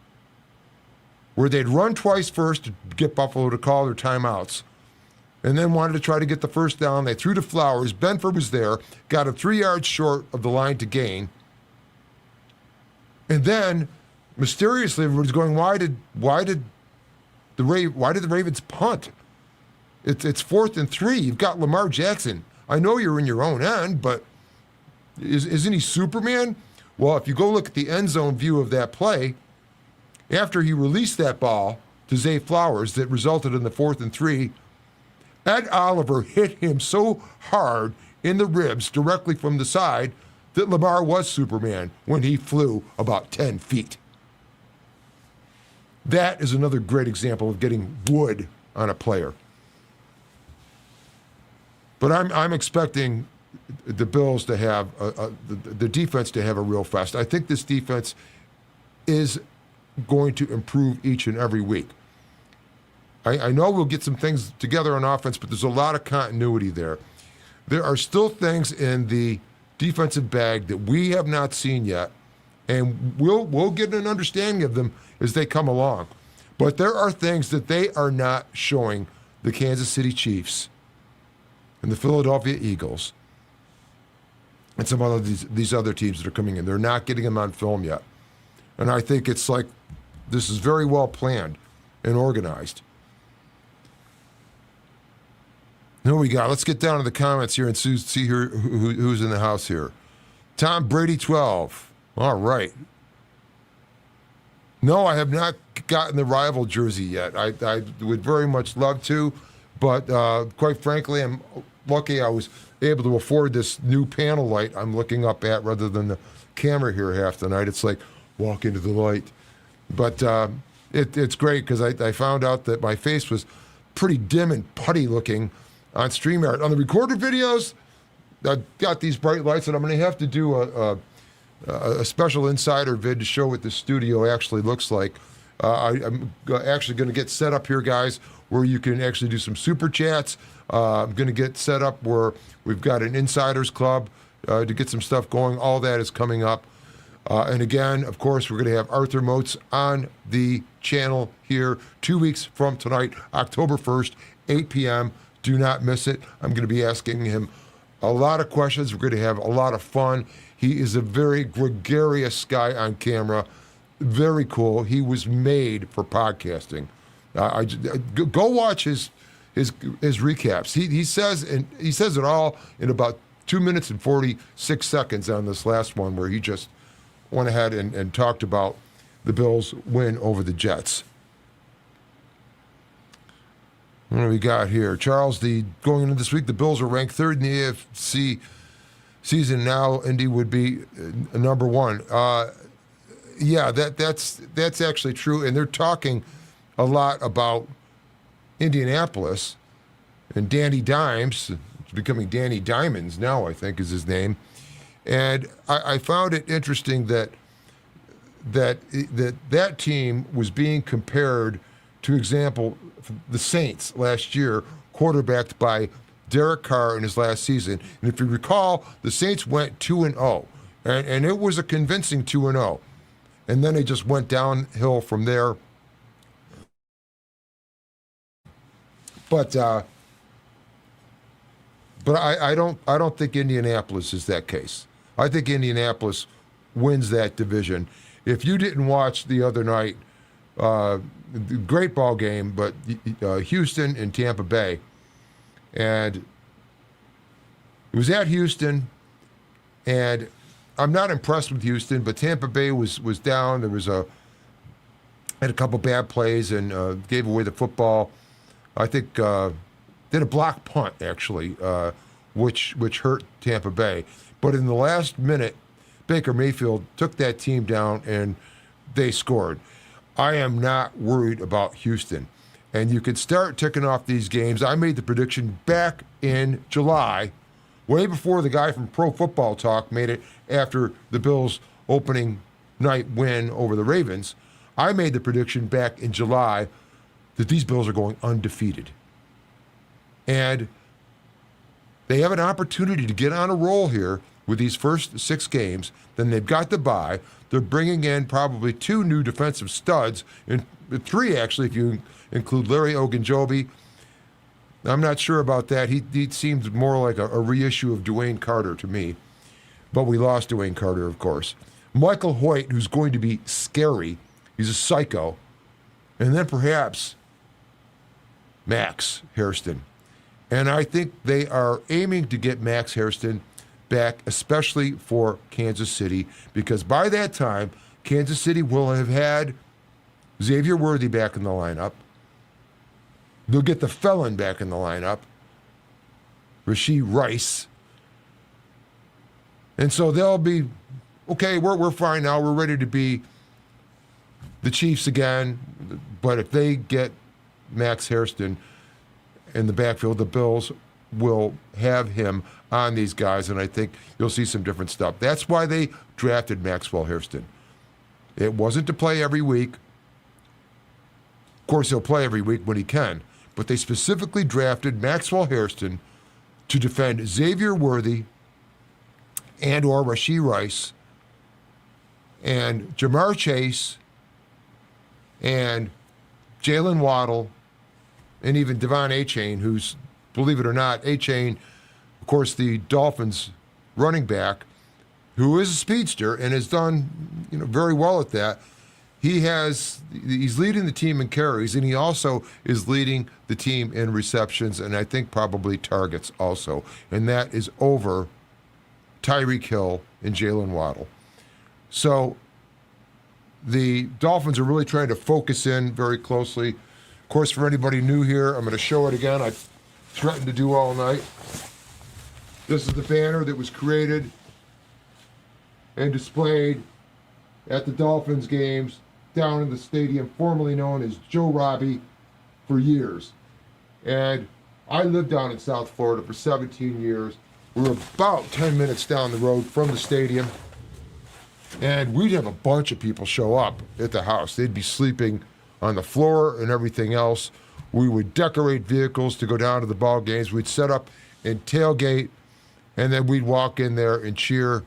where they'd run twice first to get Buffalo to call their timeouts, and then wanted to try to get the first down, they threw to Flowers. Benford was there, got him 3 yards short of the line to gain. And then, mysteriously, everybody's going, why did the Ravens punt? It's 4th and 3. You've got Lamar Jackson. I know you're in your own end, but isn't he Superman? Well, if you go look at the end zone view of that play, after he released that ball to Zay Flowers that resulted in the 4th and 3, Ed Oliver hit him so hard in the ribs directly from the side that Lamar was Superman when he flew about 10 feet. That is another great example of getting wood on a player. But I'm expecting the Bills to have the defense to have a real fest. I think this defense is going to improve each and every week. I know we'll get some things together on offense, but there's a lot of continuity there. There are still things in the defensive bag that we have not seen yet, and we'll get an understanding of them as they come along. But there are things that they are not showing the Kansas City Chiefs and the Philadelphia Eagles and some of these other teams that are coming in. They're not getting them on film yet. And I think it's like this is very well planned and organized. Who we got? Let's get down to the comments here and see who's in the house here. Tom Brady 12. All right. No, I have not gotten the rival jersey yet. I would very much love to, but quite frankly, I'm lucky I was able to afford this new panel light I'm looking up at rather than the camera here half the night. It's like walk into the light. But it's great because I found out that my face was pretty dim and putty looking on StreamYard. On the recorded videos, I've got these bright lights, and I'm going to have to do a special insider vid to show what the studio actually looks like. I'm actually going to get set up here, guys, where you can actually do some super chats. I'm going to get set up where we've got an insiders club to get some stuff going. All that is coming up. And again, of course, we're going to have Arthur Moats on the channel here 2 weeks from tonight, October 1st, 8 p.m. Do not miss it. I'm going to be asking him a lot of questions. We're going to have a lot of fun. He is a very gregarious guy on camera. Very cool. He was made for podcasting. Go watch his recaps. He says it all in about 2 minutes and 46 seconds on this last one, where he just went ahead and talked about the Bills' win over the Jets. What do we got here? Charles, going into this week, the Bills are ranked third in the AFC season. Now Indy would be number one. Yeah, that's actually true. And they're talking a lot about Indianapolis and Danny Dimes. It's becoming Danny Diamonds now, I think, is his name. And I found it interesting that team was being compared to, example, the Saints last year, quarterbacked by Derek Carr in his last season. And if you recall, the Saints went 2-0, and it was a convincing 2-0. And then they just went downhill from there. But I don't think Indianapolis is that case. I think Indianapolis wins that division. If you didn't watch the other night, great ball game, but Houston and Tampa Bay, and it was at Houston, and I'm not impressed with Houston, but Tampa Bay was down. There was had a couple bad plays and gave away the football. I think did a block punt actually, which hurt Tampa Bay. But in the last minute, Baker Mayfield took that team down and they scored. I am not worried about Houston. And you could start ticking off these games. I made the prediction back in July, way before the guy from Pro Football Talk made it after the Bills' opening night win over the Ravens. I made the prediction back in July that these Bills are going undefeated. And they have an opportunity to get on a roll here with these first 6 games. Then they've got the bye. They're bringing in probably 2 new defensive studs, and 3 actually if you include Larry Ogunjobi. I'm not sure about that. He seems more like a reissue of Dwayne Carter to me. But we lost Dwayne Carter, of course. Michael Hoyt, who's going to be scary. He's a psycho. And then perhaps Max Hairston. And I think they are aiming to get Max Hairston back, especially for Kansas City, because by that time, Kansas City will have had Xavier Worthy back in the lineup. They'll get the felon back in the lineup, Rashee Rice. And so they'll be, okay, we're fine now. We're ready to be the Chiefs again. But if they get Max Hairston in the backfield, the Bills will have him on these guys, and I think you'll see some different stuff. That's why they drafted Maxwell Hairston. It wasn't to play every week. Of course, he'll play every week when he can, but they specifically drafted Maxwell Hairston to defend Xavier Worthy and or Rashee Rice and Jamar Chase and Jalen Waddle and even Devon Achane, who's, believe it or not, Achane, of course, the Dolphins running back, who is a speedster and has done very well at that. He's leading the team in carries, and he also is leading the team in receptions, and I think probably targets also. And that is over Tyreek Hill and Jalen Waddle. So the Dolphins are really trying to focus in very closely. Of course, for anybody new here, I'm going to show it again. I threatened to do all night. This is the banner that was created and displayed at the Dolphins games down in the stadium, formerly known as Joe Robbie, for years. And I lived down in South Florida for 17 years. We were about 10 minutes down the road from the stadium. And we'd have a bunch of people show up at the house. They'd be sleeping on the floor and everything else. We would decorate vehicles to go down to the ball games. We'd set up and tailgate, and then we'd walk in there and cheer.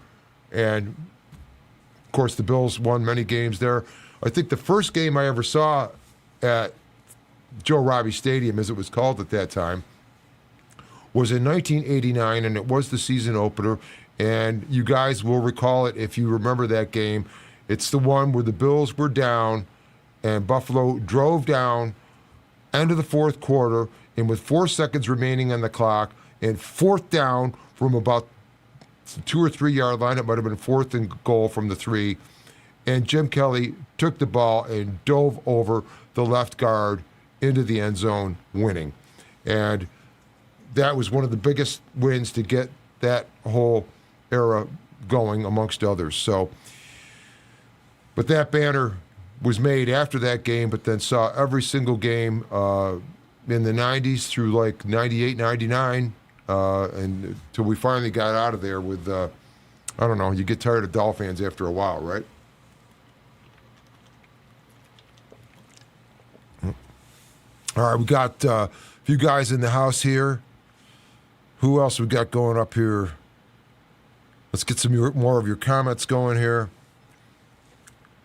And, of course, the Bills won many games there. I think the first game I ever saw at Joe Robbie Stadium, as it was called at that time, was in 1989, and it was the season opener. And you guys will recall it if you remember that game. It's the one where the Bills were down, and Buffalo drove down end of the fourth quarter, and with 4 seconds remaining on the clock, and fourth down from about 2 or 3 yard line. It might have been fourth and goal from the 3. And Jim Kelly took the ball and dove over the left guard into the end zone, winning. And that was one of the biggest wins to get that whole era going, amongst others. So, but that banner was made after that game, but then saw every single game in the 90s through like 98, 99, and until we finally got out of there with, I don't know, you get tired of Dolphins after a while, right? All right, we got a few guys in the house here. Who else we got going up here? Let's get some more of your comments going here.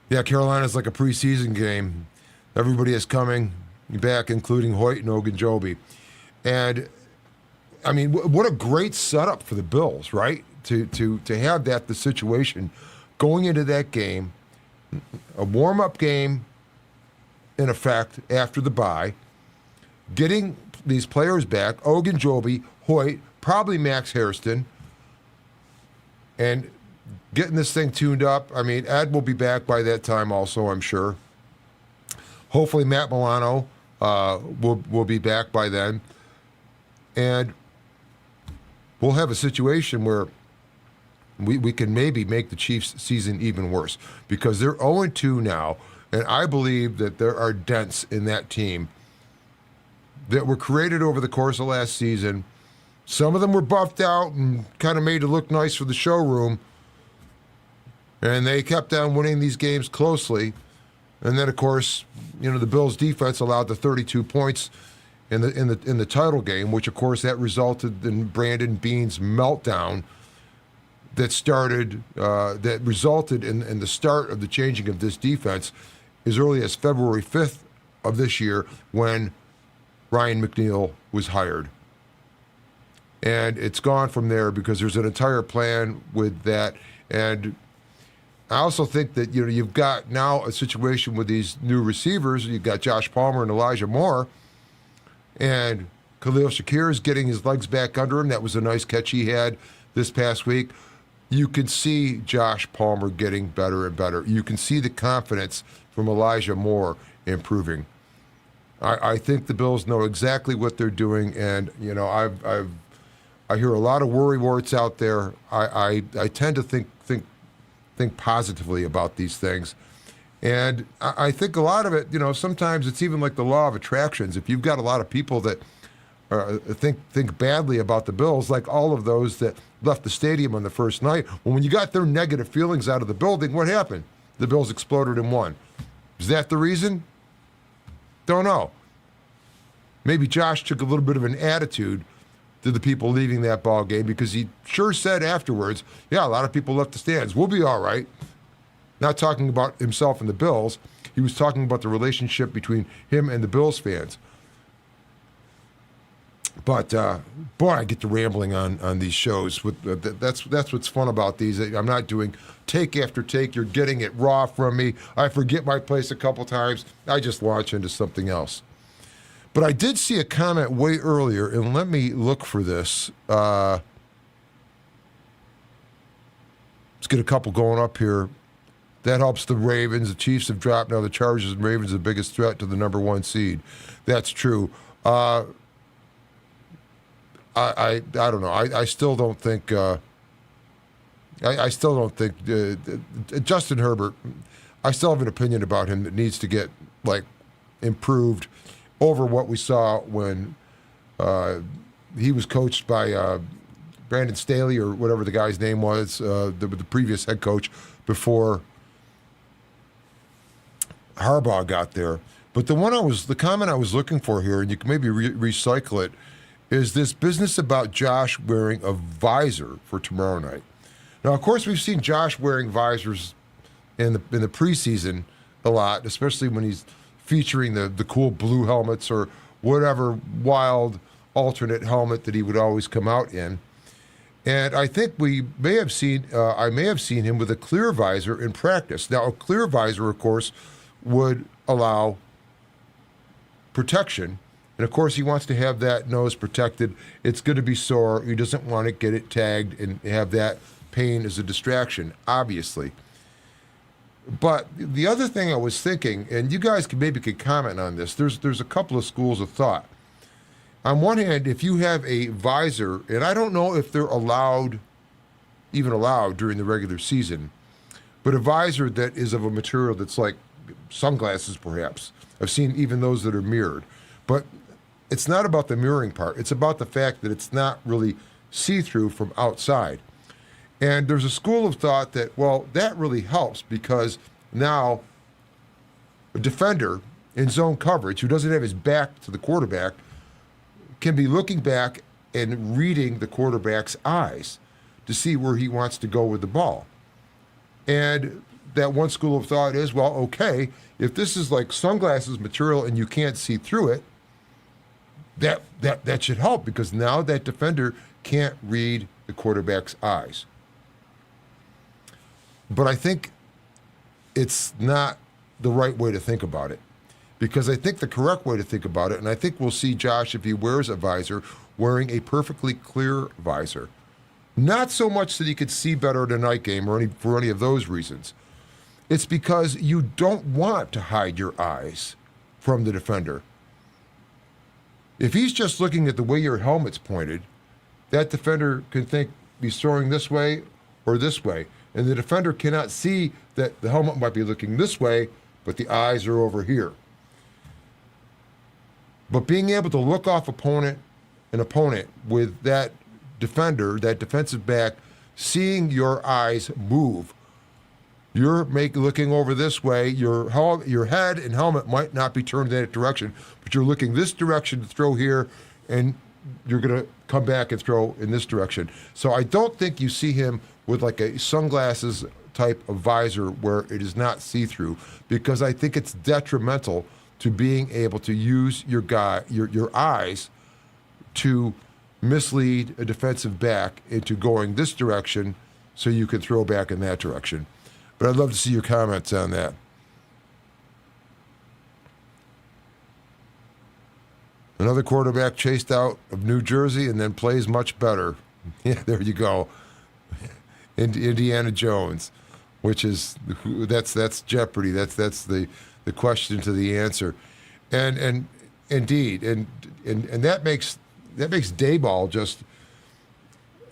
Yeah, Carolina's like a preseason game. Everybody is coming back, including Hoyt and Ogunjobi. And, I mean, what a great setup for the Bills, right? To have the situation going into that game, a warm-up game, in effect, after the bye, getting these players back, Ogunjobi, Hoyt, probably Max Hairston, and getting this thing tuned up. I mean, Ed will be back by that time also, I'm sure. Hopefully Matt Milano will be back by then. And we'll have a situation where we can maybe make the Chiefs' season even worse, because they're 0-2 now, and I believe that there are dents in that team that were created over the course of last season. Some of them were buffed out and kind of made to look nice for the showroom, and they kept on winning these games closely. And then, of course, you know, the Bills' defense allowed the 32 points in the title game, which, of course, that resulted in Brandon Beane's meltdown that resulted in the start of the changing of this defense as early as February 5th of this year, when Ryan McNeil was hired. And it's gone from there because there's an entire plan with that. And I also think that, you know, you've got now a situation with these new receivers. You've got Josh Palmer and Elijah Moore, and Khalil Shakir is getting his legs back under him. That was a nice catch he had this past week. You can see Josh Palmer getting better and better. You can see the confidence from Elijah Moore improving. I think the Bills know exactly what they're doing, and you know, I hear a lot of worry warts out there. I tend to think positively about these things, and I think a lot of it, you know, sometimes it's even like the law of attractions. If you've got a lot of people that think badly about the Bills, like all of those that left the stadium on the first night, well, when you got their negative feelings out of the building, what happened? The Bills exploded and won. Is that the reason? Don't know. Maybe Josh took a little bit of an attitude to the people leaving that ball game, because he sure said afterwards, yeah, a lot of people left the stands. We'll be all right. Not talking about himself and the Bills. He was talking about the relationship between him and the Bills fans. But, boy, I get to rambling on these shows. That's what's fun about these. I'm not doing take after take. You're getting it raw from me. I forget my place a couple times. I just launch into something else. But I did see a comment way earlier, and let me look for this. Let's get a couple going up here. That helps the Ravens. The Chiefs have dropped. Now the Chargers and Ravens are the biggest threat to the number 1 seed. That's true. I don't know. I still don't think. I still don't think Justin Herbert. I still have an opinion about him that needs to get improved over what we saw when he was coached by Brandon Staley or whatever the guy's name was, the previous head coach before Harbaugh got there. But the comment I was looking for here, and you can maybe recycle it, is this business about Josh wearing a visor for tomorrow night. Now, of course, we've seen Josh wearing visors in the preseason a lot, especially when he's featuring the cool blue helmets or whatever wild alternate helmet that he would always come out in. And I think I may have seen him with a clear visor in practice. Now, a clear visor, of course, would allow protection. And of course, he wants to have that nose protected. It's going to be sore. He doesn't want to get it tagged and have that pain as a distraction, obviously. But the other thing I was thinking, and you guys could comment on this, there's a couple of schools of thought. On one hand, if you have a visor, and I don't know if they're even allowed during the regular season, but a visor that is of a material that's like sunglasses, perhaps. I've seen even those that are mirrored. But it's not about the mirroring part. It's about the fact that it's not really see-through from outside. And there's a school of thought that, well, that really helps because now a defender in zone coverage who doesn't have his back to the quarterback can be looking back and reading the quarterback's eyes to see where he wants to go with the ball. And that one school of thought is, well, okay, if this is like sunglasses material and you can't see through it, that should help because now that defender can't read the quarterback's eyes. But I think it's not the right way to think about it because I think the correct way to think about it, and I think we'll see Josh, if he wears a visor, wearing a perfectly clear visor. Not so much that he could see better at a night game or for any of those reasons. It's because you don't want to hide your eyes from the defender. If he's just looking at the way your helmet's pointed, that defender can think he's throwing this way or this way. And the defender cannot see that the helmet might be looking this way, but the eyes are over here. But being able to look off an opponent with that defender, that defensive back, seeing your eyes move, you're looking over this way, your head and helmet might not be turned that direction, but you're looking this direction to throw here, and you're going to come back and throw in this direction. So I don't think you see him with like a sunglasses type of visor where it is not see-through, because I think it's detrimental to being able to use your eyes to mislead a defensive back into going this direction so you can throw back in that direction. But I'd love to see your comments on that. Another quarterback chased out of New Jersey and then plays much better. Yeah, there you go. Indiana Jones, which is that's Jeopardy. That's the question to the answer, and indeed, and that makes Dayball just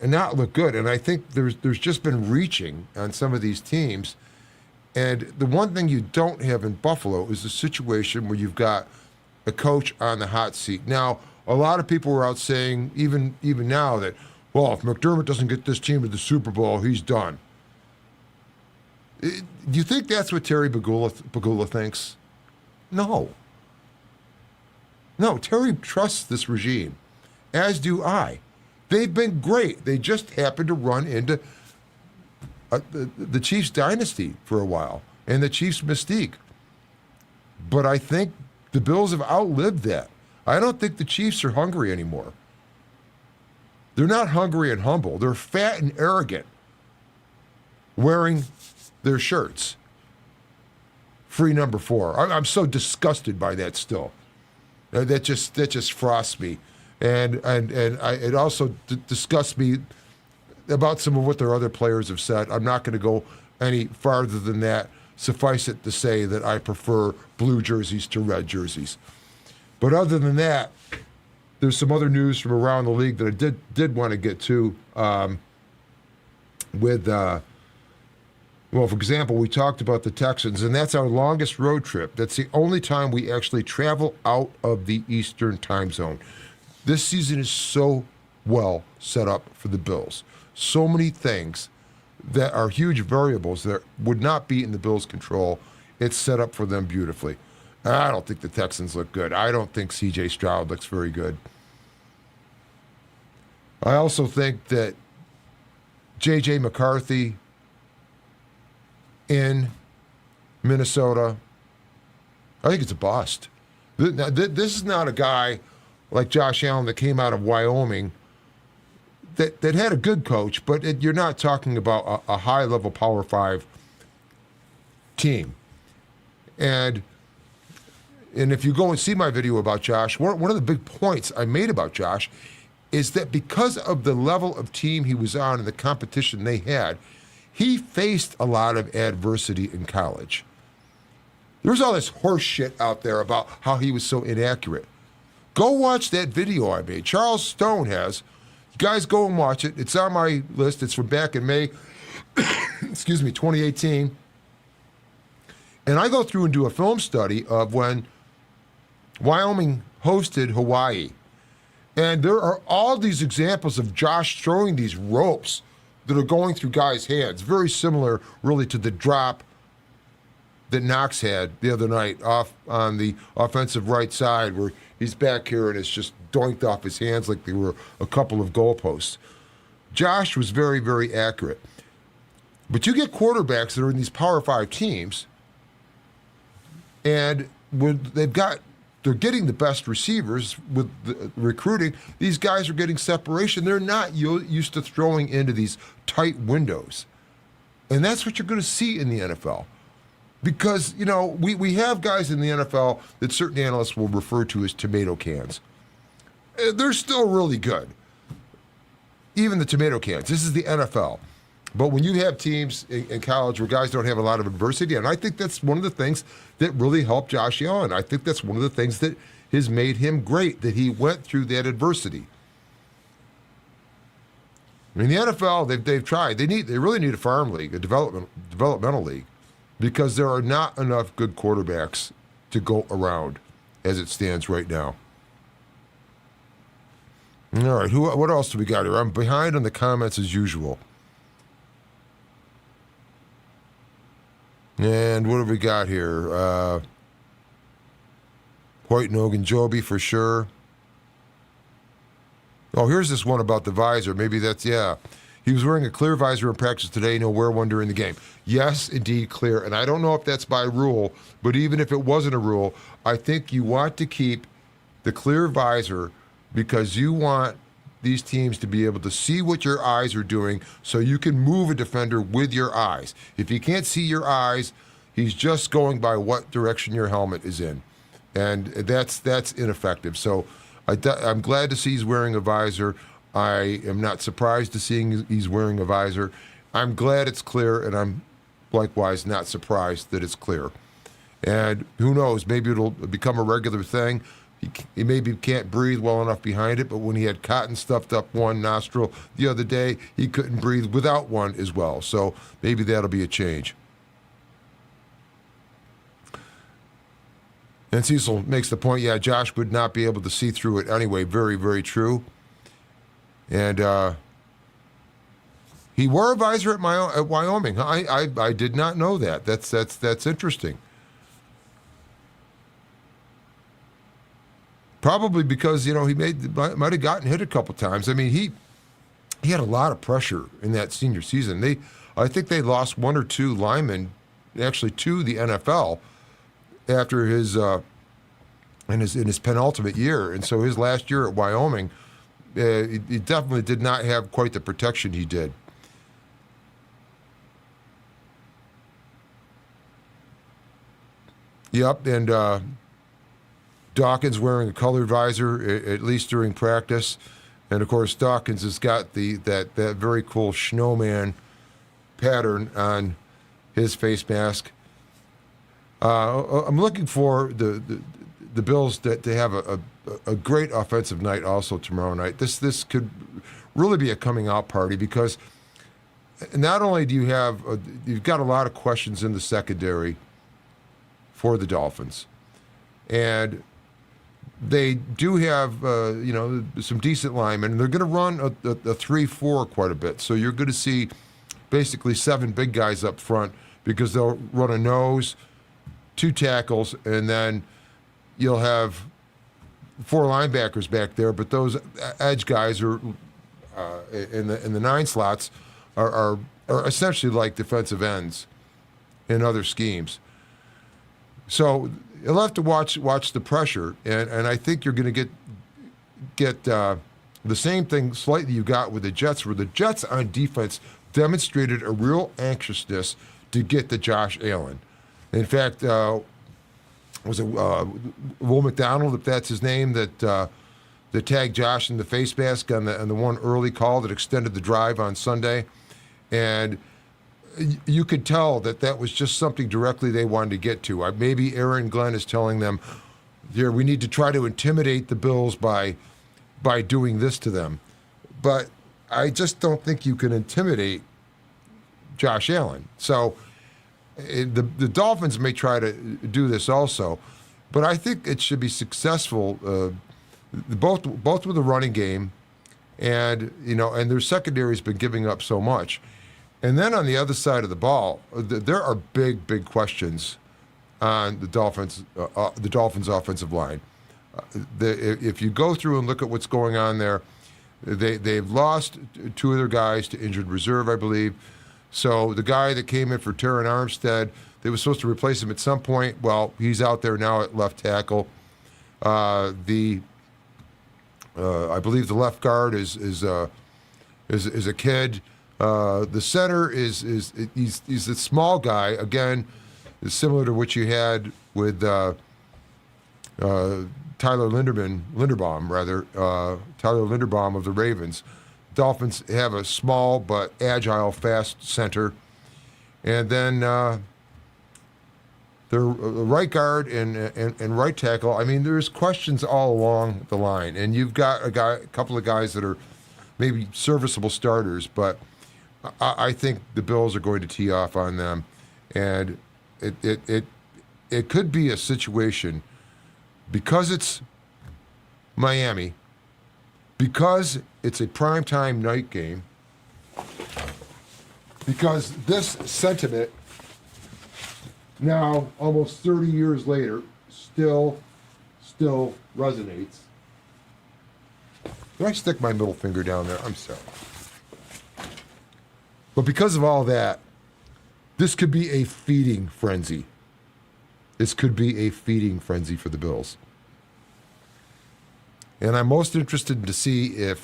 not look good. And I think there's just been reaching on some of these teams. And the one thing you don't have in Buffalo is a situation where you've got a coach on the hot seat. Now, a lot of people were out saying, even now, that, well, if McDermott doesn't get this team to the Super Bowl, he's done. Do you think that's what Terry Pegula thinks? No. No, Terry trusts this regime, as do I. They've been great. They just happened to run into the Chiefs' dynasty for a while and the Chiefs' mystique. But I think the Bills have outlived that. I don't think the Chiefs are hungry anymore. They're not hungry and humble. They're fat and arrogant, wearing their shirts. Free number 4. I'm so disgusted by that still. That just frosts me. And it also disgusts me about some of what their other players have said. I'm not going to go any farther than that. Suffice it to say that I prefer blue jerseys to red jerseys. But other than that, there's some other news from around the league that I did want to get to. Well, for example, we talked about the Texans, and that's our longest road trip. That's the only time we actually travel out of the Eastern time zone. This season is so well set up for the Bills. So many things that are huge variables that would not be in the Bills' control. It's set up for them beautifully. I don't think the Texans look good. I don't think C.J. Stroud looks very good. I also think that J.J. McCarthy in Minnesota, I think it's a bust. This is not a guy like Josh Allen that came out of Wyoming that had a good coach, but you're not talking about a high-level Power 5 team. And if you go and see my video about Josh, one of the big points I made about Josh is that because of the level of team he was on and the competition they had, he faced a lot of adversity in college. There's all this horse shit out there about how he was so inaccurate. Go watch that video I made. Charles Stone has. You guys go and watch it. It's on my list. It's from back in May, 2018. And I go through and do a film study of when Wyoming hosted Hawaii. And there are all these examples of Josh throwing these ropes that are going through guys' hands. Very similar, really, to the drop that Knox had the other night off on the offensive right side, where he's back here and it's just doinked off his hands like they were a couple of goalposts. Josh was very, very accurate. But you get quarterbacks that are in these Power 5 teams, and when they're getting the best receivers with the recruiting. These guys are getting separation. They're not used to throwing into these tight windows. And that's what you're going to see in the NFL. Because, we have guys in the NFL that certain analysts will refer to as tomato cans. They're still really good. Even the tomato cans. This is the NFL. But when you have teams in college where guys don't have a lot of adversity, and I think that's one of the things that really helped Josh Allen. I think that's one of the things that has made him great, that he went through that adversity. I mean, the NFL, they've tried. They really need a farm league, a developmental league, because there are not enough good quarterbacks to go around as it stands right now. All right, what else do we got here? I'm behind on the comments as usual. And what have we got here? Hoyt and Ogunjobi for sure. Oh, here's this one about the visor. Maybe that's, yeah. He was wearing a clear visor in practice today, and he'll wear one during the game. Yes, indeed, clear. And I don't know if that's by rule, but even if it wasn't a rule, I think you want to keep the clear visor because you want these teams to be able to see what your eyes are doing so you can move a defender with your eyes. If he can't see your eyes, he's just going by what direction your helmet is in. And that's ineffective. So I'm glad to see he's wearing a visor. I am not surprised to seeing he's wearing a visor. I'm glad it's clear, and I'm likewise not surprised that it's clear. And who knows, maybe it'll become a regular thing. He maybe can't breathe well enough behind it, but when he had cotton stuffed up one nostril the other day, he couldn't breathe without one as well. So maybe that'll be a change. And Cecil makes the point, yeah, Josh would not be able to see through it anyway. Very, very true. And he wore a visor at Wyoming. I did not know that. That's interesting. Probably because, he might have gotten hit a couple times. I mean, he had a lot of pressure in that senior season. I think they lost one or two linemen, actually to the NFL, after his in his penultimate year. And so his last year at Wyoming, he definitely did not have quite the protection he did. Yep, and Dawkins wearing a colored visor, at least during practice. And, of course, Dawkins has got that very cool snowman pattern on his face mask. I'm looking for the Bills to have a great offensive night also tomorrow night. This could really be a coming out party because not only do you've got a lot of questions in the secondary for the Dolphins. And they do have, some decent linemen. They're going to run a 3-4 quite a bit. So you're going to see basically 7 big guys up front because they'll run a nose, 2 tackles, and then you'll have 4 linebackers back there. But those edge guys are in the 9 slots are essentially like defensive ends in other schemes. So you'll have to watch the pressure, and I think you're going to get the same thing slightly you got with the Jets, where the Jets on defense demonstrated a real anxiousness to get to Josh Allen. In fact, was it Will McDonald, if that's his name, that tagged Josh in the face mask on the one early call that extended the drive on Sunday, and you could tell that was just something directly they wanted to get to. Maybe Aaron Glenn is telling them, here, we need to try to intimidate the Bills by doing this to them. But I just don't think you can intimidate Josh Allen. So the Dolphins may try to do this also, but I think it should be successful, both with the running game and their secondary's been giving up so much. And then on the other side of the ball, there are big questions on the Dolphins' offensive line. If you go through and look at what's going on there, they've lost 2 of their guys to injured reserve, I believe. So the guy that came in for Terran Armstead, they were supposed to replace him at some point. Well, he's out there now at left tackle. I believe the left guard is a kid. The center is he's a small guy. Again, is similar to what you had with Tyler Linderbaum of the Ravens. Dolphins have a small but agile, fast center, and then their right guard and right tackle. I mean, there's questions all along the line, and you've got a couple of guys that are maybe serviceable starters, but I think the Bills are going to tee off on them, and it could be a situation because it's Miami, because it's a primetime night game, because this sentiment now almost 30 years later still resonates. Did I stick my middle finger down there? I'm sorry. But because of all that, this could be a feeding frenzy. This could be a feeding frenzy for the Bills. And I'm most interested to see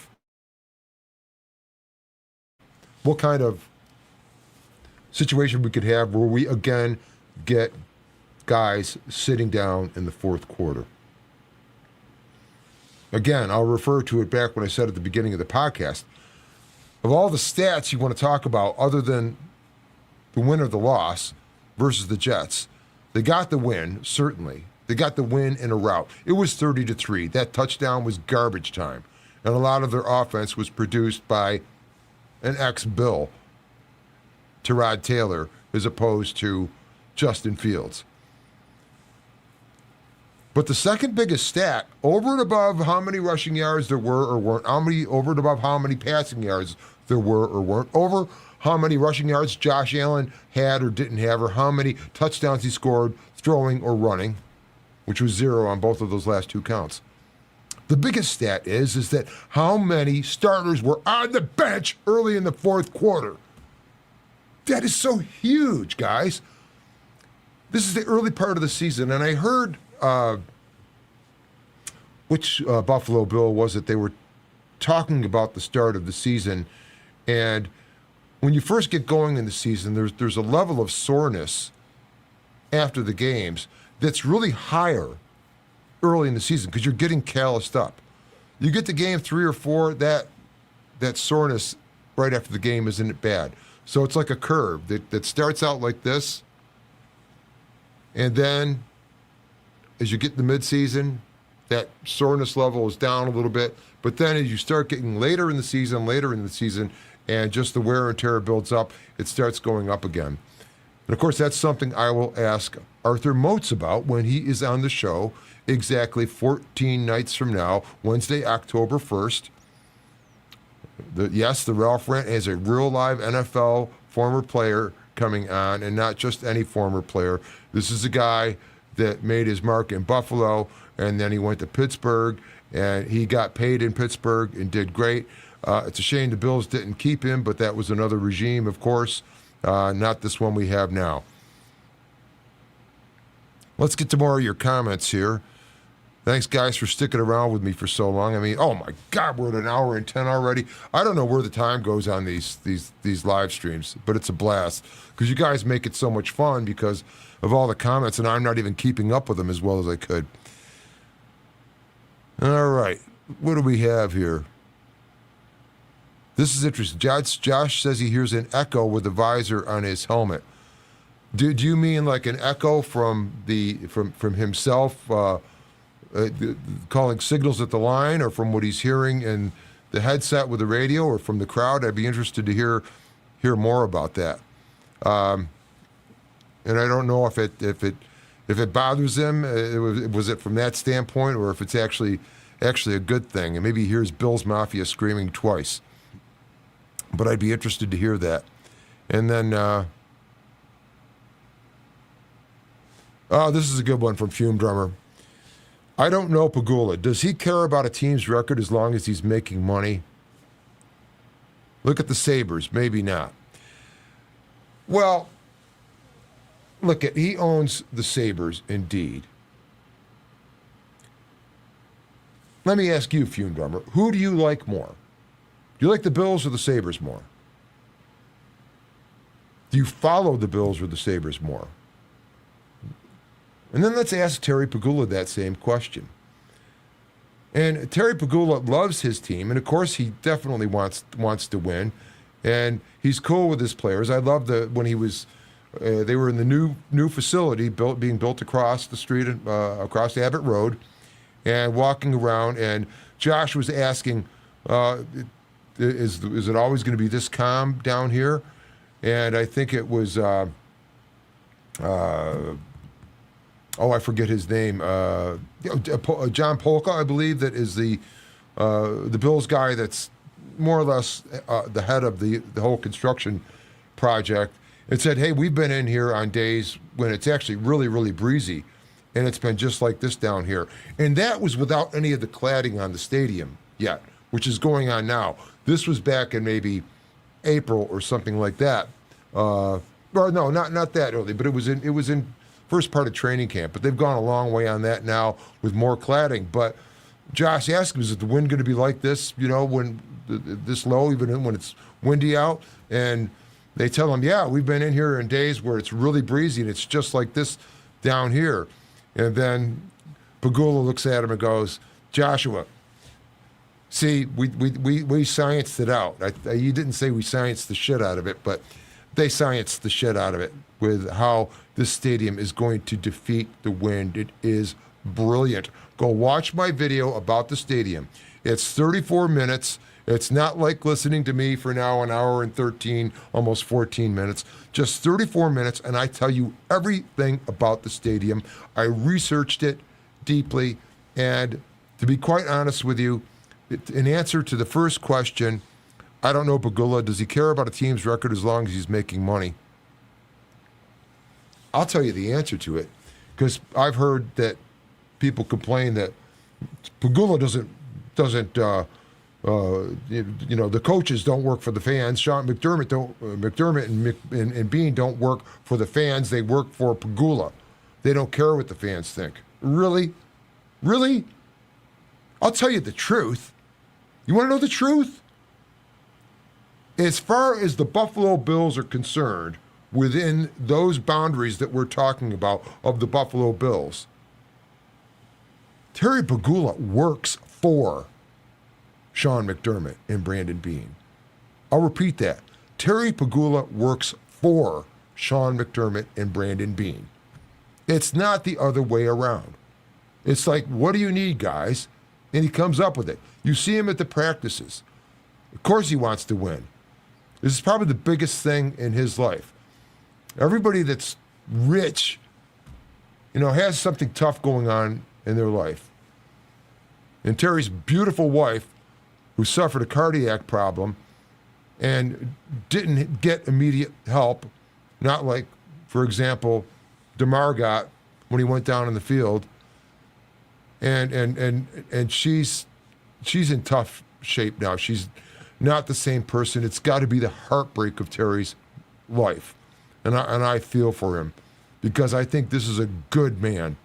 what kind of situation we could have where we again get guys sitting down in the 4th quarter. Again, I'll refer to it back when I said at the beginning of the podcast. Of all the stats you want to talk about, other than the win or the loss versus the Jets, they got the win, certainly. They got the win in a rout. It was 30-3. That touchdown was garbage time. And a lot of their offense was produced by an ex-Bill, Tyrod Taylor, as opposed to Justin Fields. But the second biggest stat, over and above how many rushing yards there were or weren't, over and above how many passing yards there were or weren't, over how many rushing yards Josh Allen had or didn't have, or how many touchdowns he scored throwing or running, which was 0 on both of those last 2 counts. The biggest stat is that how many starters were on the bench early in the 4th quarter. That is so huge, guys. This is the early part of the season, and I heard which Buffalo Bill was it? They were talking about the start of the season, and when you first get going in the season, there's a level of soreness after the games that's really higher early in the season because you're getting calloused up. You get to game 3 or 4, that soreness right after the game isn't bad. So it's like a curve that starts out like this, and then as you get in the midseason, that soreness level is down a little bit. But then as you start getting later in the season, and just the wear and tear builds up, it starts going up again. And of course, that's something I will ask Arthur Moats about when he is on the show exactly 14 nights from now, Wednesday, October 1st. Yes, the Ralph Rant has a real live NFL former player coming on, and not just any former player. This is a guy that made his mark in Buffalo, and then he went to Pittsburgh, and he got paid in Pittsburgh and did great. It's a shame the Bills didn't keep him, but that was another regime, of course, not this one we have now. Let's get to more of your comments here. Thanks, guys, for sticking around with me for so long. I mean, oh my God, we're at 1:10 already. I don't know where the time goes on these live streams, but it's a blast because you guys make it so much fun because of all the comments, and I'm not even keeping up with them as well as I could. All right, what do we have here? This is interesting. Josh says he hears an echo with the visor on his helmet. Do you mean like an echo from himself? Calling signals at the line, or from what he's hearing in the headset with the radio, or from the crowd? I'd be interested to hear more about that. And I don't know if it bothers him. Was it from that standpoint, or if it's actually a good thing? And maybe he hears Bills Mafia screaming twice. But I'd be interested to hear that. And then, this is a good one from Fume Drummer. I don't know Pagula. Does he care about a team's record as long as he's making money? Look at the Sabres. Maybe not. Well, he owns the Sabres, indeed. Let me ask you, Fume Drummer, who do you like more? Do you like the Bills or the Sabres more? Do you follow the Bills or the Sabres more? And then let's ask Terry Pagula that same question. And Terry Pagula loves his team, and of course he definitely wants to win, and he's cool with his players. I love when he was, they were in the new facility being built across the street, across Abbott Road, and walking around. And Josh was asking, "Is it always going to be this calm down here?" And I think it was. I forget his name. John Polka, I believe, that is the Bills guy that's more or less the head of the whole construction project. It said, hey, we've been in here on days when it's actually really, really breezy, and it's been just like this down here. And that was without any of the cladding on the stadium yet, which is going on now. This was back in maybe April or something like that. Or no, not that early, but it was in first part of training camp, but they've gone a long way on that now with more cladding. But Josh asked him, is the wind going to be like this, when this low, even when it's windy out? And they tell him, yeah, we've been in here in days where it's really breezy and it's just like this down here. And then Pagula looks at him and goes, Joshua, see, we scienced it out. You didn't say we scienced the shit out of it, but they scienced the shit out of it with how this stadium is going to defeat the wind. It is brilliant. Go watch my video about the stadium. It's 34 minutes. It's not like listening to me for now an hour and 13, almost 14 minutes. Just 34 minutes, and I tell you everything about the stadium. I researched it deeply, and to be quite honest with you, in answer to the first question, I don't know Pagula. Does he care about a team's record as long as he's making money? I'll tell you the answer to it, because I've heard that people complain that Pagula doesn't. The coaches don't work for the fans. Sean McDermott and Bean don't work for the fans. They work for Pagula. They don't care what the fans think. Really? I'll tell you the truth. You want to know the truth? As far as the Buffalo Bills are concerned, within those boundaries that we're talking about of the Buffalo Bills, Terry Pagula works for Sean McDermott and Brandon Beane. I'll repeat that. Terry Pagula works for Sean McDermott and Brandon Beane. It's not the other way around. It's like, what do you need, guys? And he comes up with it. You see him at the practices. Of course he wants to win. This is probably the biggest thing in his life. Everybody that's rich, has something tough going on in their life. And Terry's beautiful wife, who suffered a cardiac problem and didn't get immediate help, not like, for example, DeMar got when he went down in the field. And she's in tough shape now. She's not the same person. It's got to be the heartbreak of Terry's life. And I feel for him because I think this is a good man.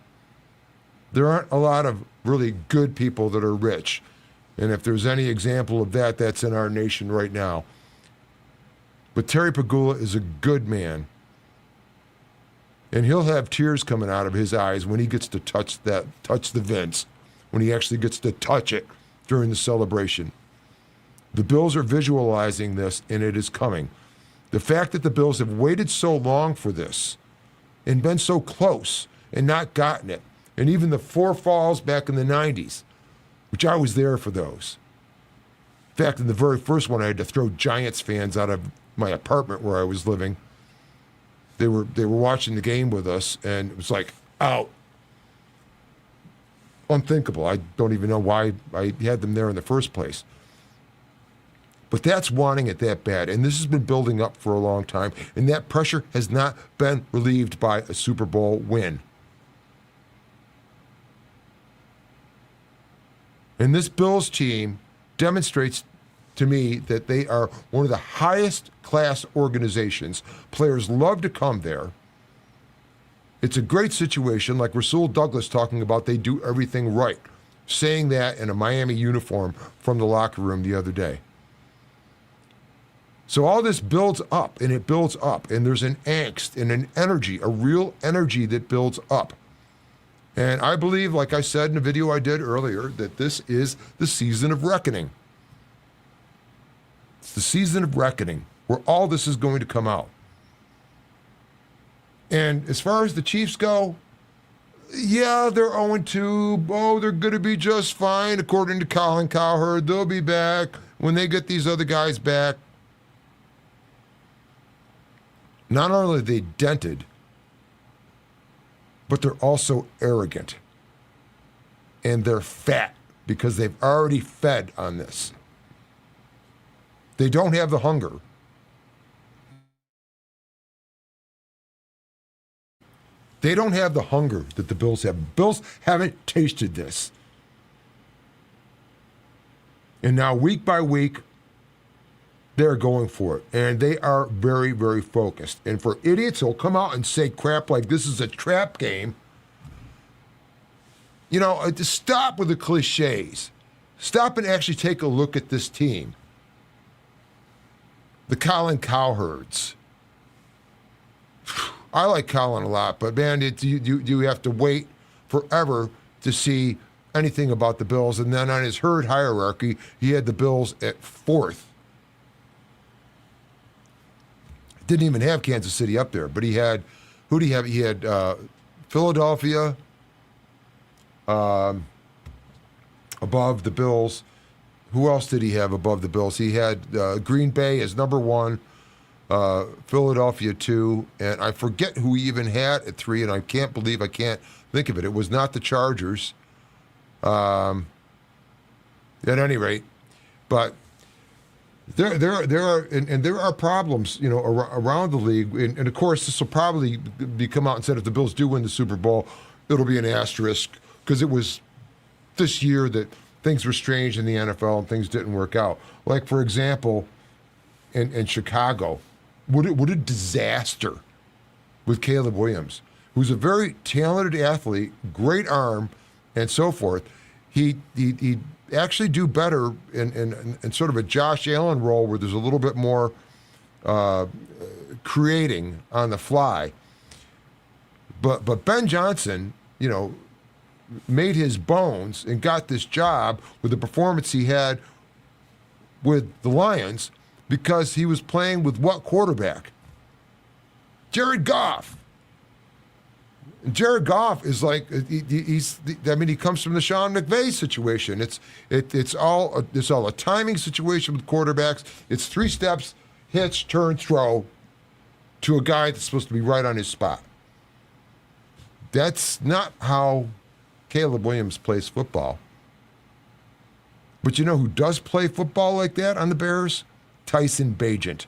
There aren't a lot of really good people that are rich. And if there's any example of that, that's in our nation right now. But Terry Pegula is a good man. And he'll have tears coming out of his eyes when he gets to touch the Vince, when he actually gets to touch it during the celebration. The Bills are visualizing this, and it is coming. The fact that the Bills have waited so long for this and been so close and not gotten it, and even the 4 falls back in the 90s, which I was there for those. In fact, in the very first one, I had to throw Giants fans out of my apartment where I was living. They were watching the game with us, and it was like, out. Unthinkable. I don't even know why I had them there in the first place. But that's wanting it that bad, and this has been building up for a long time, and that pressure has not been relieved by a Super Bowl win. And this Bills team demonstrates to me that they are one of the highest class organizations. Players love to come there. It's a great situation, like Rasul Douglas talking about they do everything right, saying that in a Miami uniform from the locker room the other day. So all this builds up, and it builds up, and there's an angst and an energy, a real energy that builds up. And I believe, like I said in a video I did earlier, that this is the season of reckoning. It's the season of reckoning where all this is going to come out. And as far as the Chiefs go, yeah, they're 0-2. Oh, they're going to be just fine, according to Colin Cowherd. They'll be back when they get these other guys back. Not only are they dented, but they're also arrogant. And they're fat because they've already fed on this. They don't have the hunger. They don't have the hunger that the Bills have. Bills haven't tasted this. And now, week by week, they're going for it. And they are very, very focused. And for idiots who'll come out and say crap like this is a trap game, you know, to stop with the cliches. Stop and actually take a look at this team. The Colin Cowherds. I like Colin a lot, but man, you have to wait forever to see anything about the Bills. And then on his herd hierarchy, he had the Bills at 4th. Didn't even have Kansas City up there, but he had, who did he have? He had Philadelphia above the Bills. Who else did he have above the Bills? He had Green Bay as number 1, Philadelphia 2, and I forget who he even had at 3, and I can't believe I can't think of it. It was not the Chargers, at any rate. But there are problems, you know, around the league, and of course this will probably come out and said if the Bills do win the Super Bowl, it'll be an asterisk because it was this year that things were strange in the NFL and things didn't work out. Like, for example, in Chicago, what a disaster with Caleb Williams, who's a very talented athlete, great arm, and so forth. He actually do better in sort of a Josh Allen role where there's a little bit more creating on the fly. But Ben Johnson, you know, made his bones and got this job with the performance he had with the Lions because he was playing with what quarterback? Jared Goff. And Jared Goff is like he comes from the Sean McVay situation. It's all a timing situation with quarterbacks. It's 3 steps, hitch, turn, throw to a guy that's supposed to be right on his spot. That's not how Caleb Williams plays football. But you know who does play football like that on the Bears? Tyson Bagent,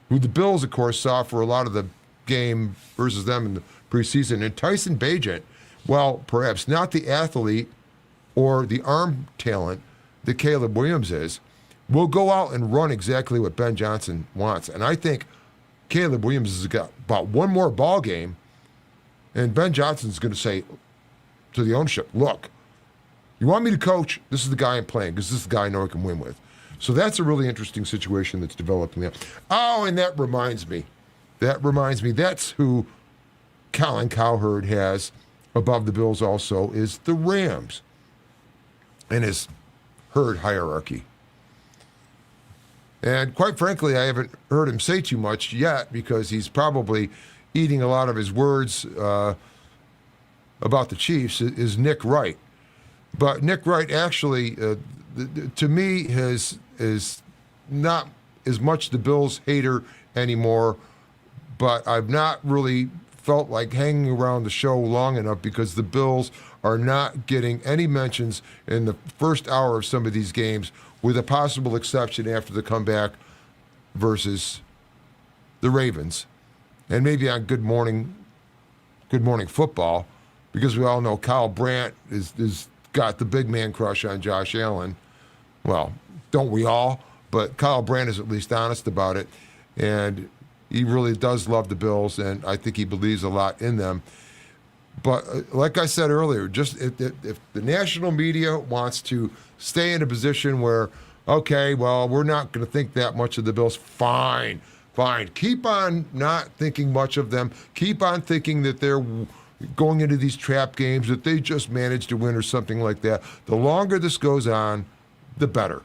who the Bills, of course, saw for a lot of the game versus them in the preseason. And Tyson Bagent, well, perhaps not the athlete or the arm talent that Caleb Williams is, will go out and run exactly what Ben Johnson wants. And I think Caleb Williams has got about one more ball game, and Ben Johnson's going to say to the ownership, look, you want me to coach? This is the guy I'm playing because this is the guy I know I can win with. So that's a really interesting situation that's developing there. Oh, and that reminds me. That's who Colin Cowherd has above the Bills also is the Rams and his herd hierarchy. And quite frankly, I haven't heard him say too much yet because he's probably eating a lot of his words about the Chiefs is Nick Wright. But Nick Wright actually, to me, is not as much the Bills hater anymore, but I've not really felt like hanging around the show long enough because the Bills are not getting any mentions in the first hour of some of these games, with a possible exception after the comeback versus the Ravens. And maybe on Good Morning Football, because we all know Kyle Brandt is got the big man crush on Josh Allen. Well, don't we all? But Kyle Brandt is at least honest about it. And he really does love the Bills, and I think he believes a lot in them. But like I said earlier, just if the national media wants to stay in a position where, okay, well, we're not going to think that much of the Bills, fine. Keep on not thinking much of them. Keep on thinking that they're going into these trap games, that they just managed to win or something like that. The longer this goes on, the better.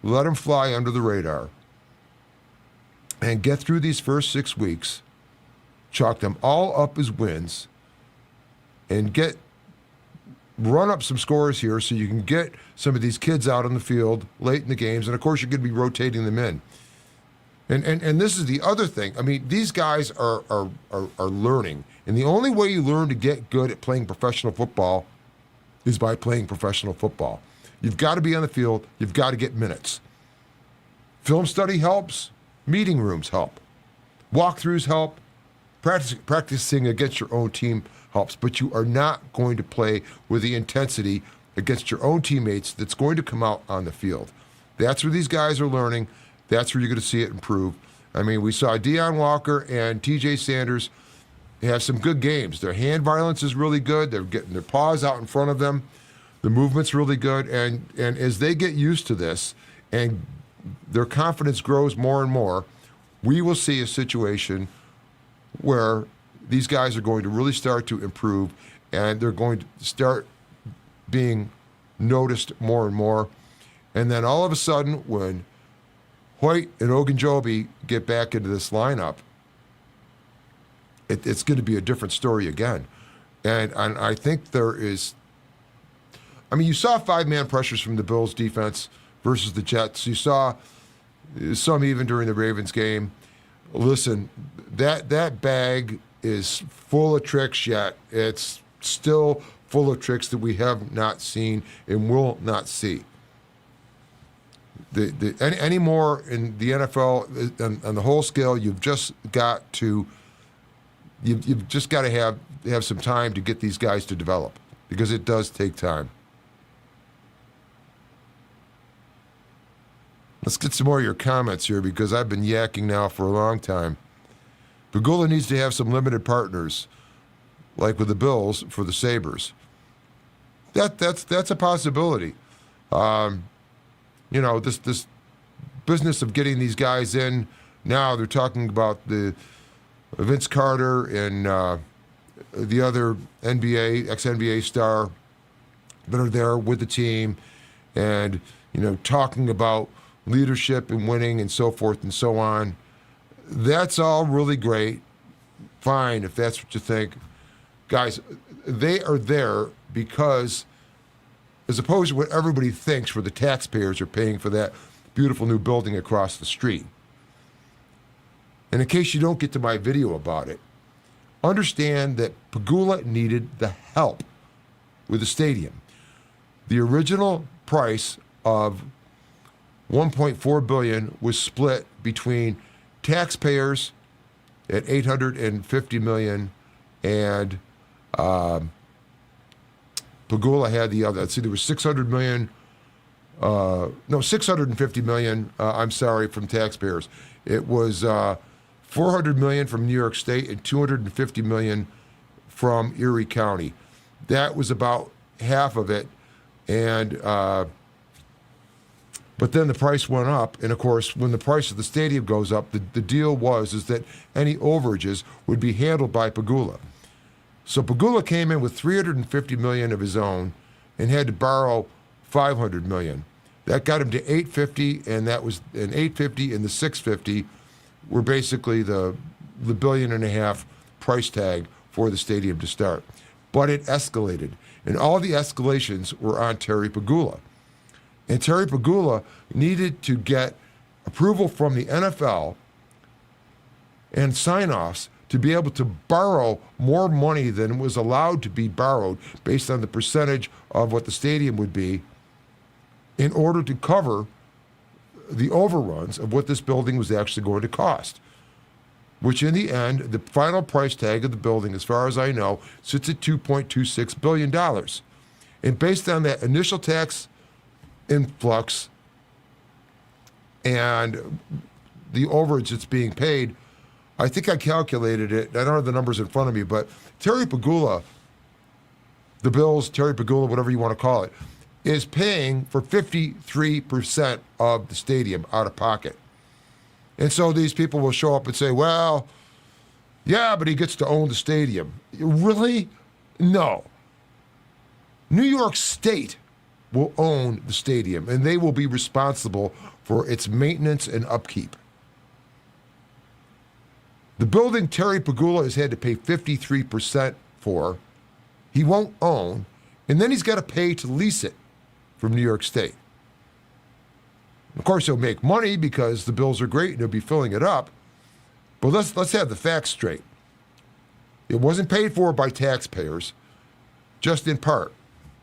Let them fly under the radar. And get through these first 6 weeks, chalk them all up as wins, and run up some scores here so you can get some of these kids out on the field late in the games. And, of course, you're going to be rotating them in. And this is the other thing. I mean, these guys are learning. And the only way you learn to get good at playing professional football is by playing professional football. You've got to be on the field. You've got to get minutes. Film study helps. Meeting rooms help. Walkthroughs help. Practicing against your own team helps. But you are not going to play with the intensity against your own teammates that's going to come out on the field. That's where these guys are learning. That's where you're going to see it improve. I mean, we saw Deion Walker and TJ Sanders have some good games. Their hand violence is really good. They're getting their paws out in front of them. The movement's really good. And as they get used to this and their confidence grows more and more, we will see a situation where these guys are going to really start to improve and they're going to start being noticed more and more. And then all of a sudden, when Hoyt and Ogunjobi get back into this lineup, it's going to be a different story again. And I think there is, I mean, you saw 5-man pressures from the Bills defense versus the Jets. You saw some even during the Ravens game. Listen, that bag is full of tricks yet. It's still full of tricks that we have not seen and will not see. Any more in the NFL on the whole scale, you've just got to have some time to get these guys to develop, because it does take time. Let's get some more of your comments here, because I've been yakking now for a long time. Pagula needs to have some limited partners, like with the Bills for the Sabres. That's a possibility. You know, this business of getting these guys in, now they're talking about the Vince Carter and the other ex-NBA star that are there with the team, and, you know, talking about leadership and winning and so forth and so on. That's all really great. Fine, if that's what you think. Guys, they are there because, as opposed to what everybody thinks, where the taxpayers are paying for that beautiful new building across the street. And in case you don't get to my video about it, understand that Pegula needed the help with the stadium. The original price of $1.4 billion was split between taxpayers at $850 million and Pegula had the other. Let's see, there was $600 million. $650 million. I'm sorry, from taxpayers. It was $400 million from New York State and $250 million from Erie County. That was about half of it, and but then the price went up, and of course, when the price of the stadium goes up, the deal is that any overages would be handled by Pegula. So Pegula came in with $350 million of his own, and had to borrow $500 million. That got him to $850, and that was an $850 and the $650 were basically the $1.5 billion price tag for the stadium to start. But it escalated, and all the escalations were on Terry Pegula. And Terry Pegula needed to get approval from the NFL and sign-offs to be able to borrow more money than was allowed to be borrowed based on the percentage of what the stadium would be in order to cover the overruns of what this building was actually going to cost, which in the end, the final price tag of the building, as far as I know, sits at $2.26 billion. And based on that initial tax influx and the overage that's being paid, I think I calculated it. I don't have the numbers in front of me, but Terry Pegula, the Bills, Terry Pegula, whatever you want to call it, is paying for 53% of the stadium out of pocket. And so these people will show up and say, well, yeah, but he gets to own the stadium. Really? No. New York State will own the stadium, and they will be responsible for its maintenance and upkeep. The building Terry Pegula has had to pay 53% for, he won't own, and then he's got to pay to lease it from New York State. Of course, he'll make money because the Bills are great and he'll be filling it up. But let's have the facts straight. It wasn't paid for by taxpayers, just in part.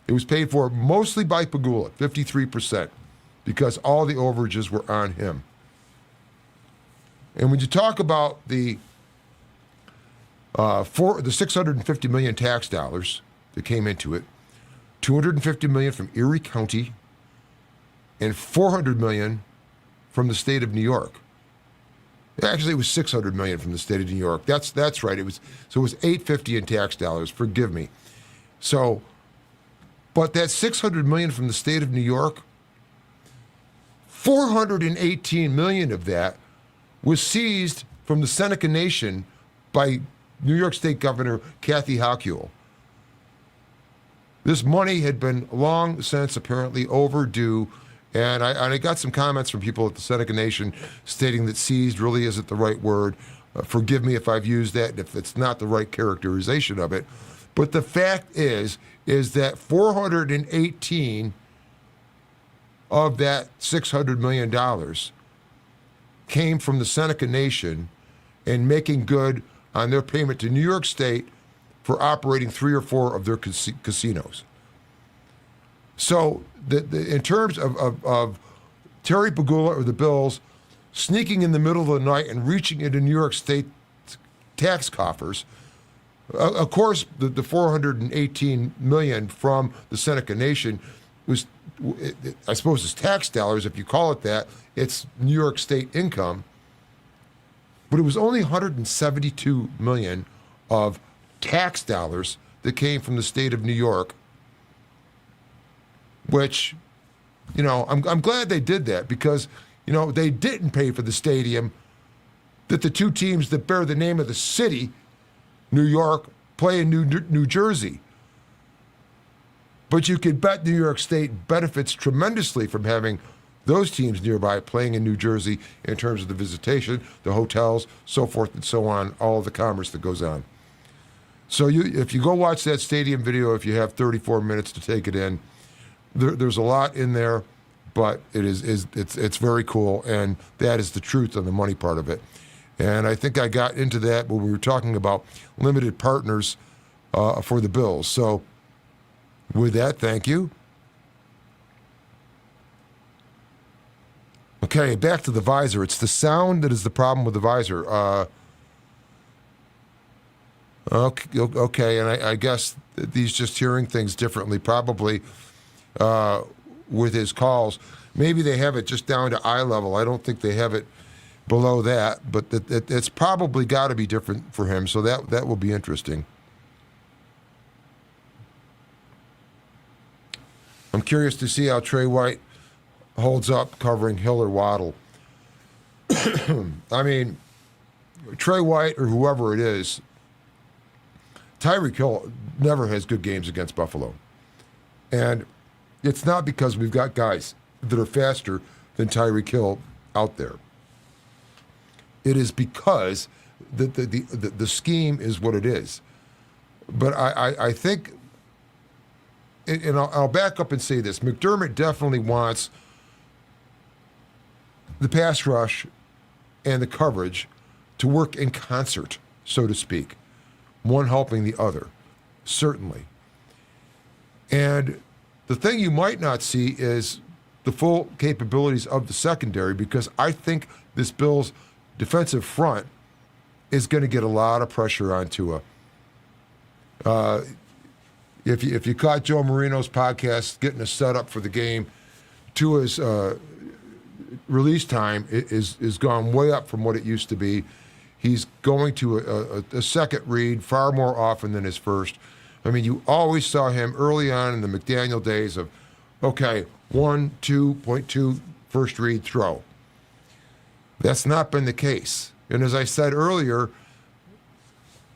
It was paid for mostly by Pegula, 53%, because all the overages were on him. And when you talk about the $650 million tax dollars that came into it, $250 million from Erie County, and $400 million from the state of New York. Actually, it was $600 million from the state of New York. That's right. It was $850 in tax dollars. Forgive me. So, but that $600 million from the state of New York, $418 million of that was seized from the Seneca Nation by New York State Governor Kathy Hochul. This money had been long since apparently overdue, and I got some comments from people at the Seneca Nation stating that seized really isn't the right word. Forgive me if I've used that and if it's not the right characterization of it. But the fact is that 418 of that $600 million came from the Seneca Nation and making good on their payment to New York State for operating 3 or 4 of their casinos. So in terms of Terry Pegula or the Bills sneaking in the middle of the night and reaching into New York State tax coffers, of course, the $418 million from the Seneca Nation was, I suppose, it's tax dollars, if you call it that. It's New York State income. But it was only $172 million of tax dollars that came from the state of New York, which, I'm glad they did that because, they didn't pay for the stadium that the two teams that bear the name of the city, New York, play in New Jersey. But you could bet New York State benefits tremendously from having those teams nearby playing in New Jersey in terms of the visitation, the hotels, so forth and so on, all of the commerce that goes on. So if you go watch that stadium video, if you have 34 minutes to take it in, there's a lot in there, but it's very cool, and that is the truth on the money part of it. And I think I got into that when we were talking about limited partners for the Bills. So with that, thank you. Okay, back to the visor. It's the sound that is the problem with the visor. Okay, and I guess he's just hearing things differently, probably with his calls. Maybe they have it just down to eye level. I don't think they have it below that, but it's probably got to be different for him, so that will be interesting. I'm curious to see how Trey White holds up covering Hill or Waddle. I mean, Trey White or whoever it is, Tyreek Hill never has good games against Buffalo. And it's not because we've got guys that are faster than Tyreek Hill out there. It is because the scheme is what it is. But I think, and I'll back up and say this, McDermott definitely wants the pass rush and the coverage to work in concert, so to speak, one helping the other, certainly. And the thing you might not see is the full capabilities of the secondary, because I think this Bills defensive front is going to get a lot of pressure on Tua. If you caught Joe Marino's podcast, getting us set up for the game, Tua's release time is gone way up from what it used to be. He's going to a second read far more often than his first. I mean, you always saw him early on in the McDaniel days of, okay, 1, 2.2, first read, throw. That's not been the case. And as I said earlier,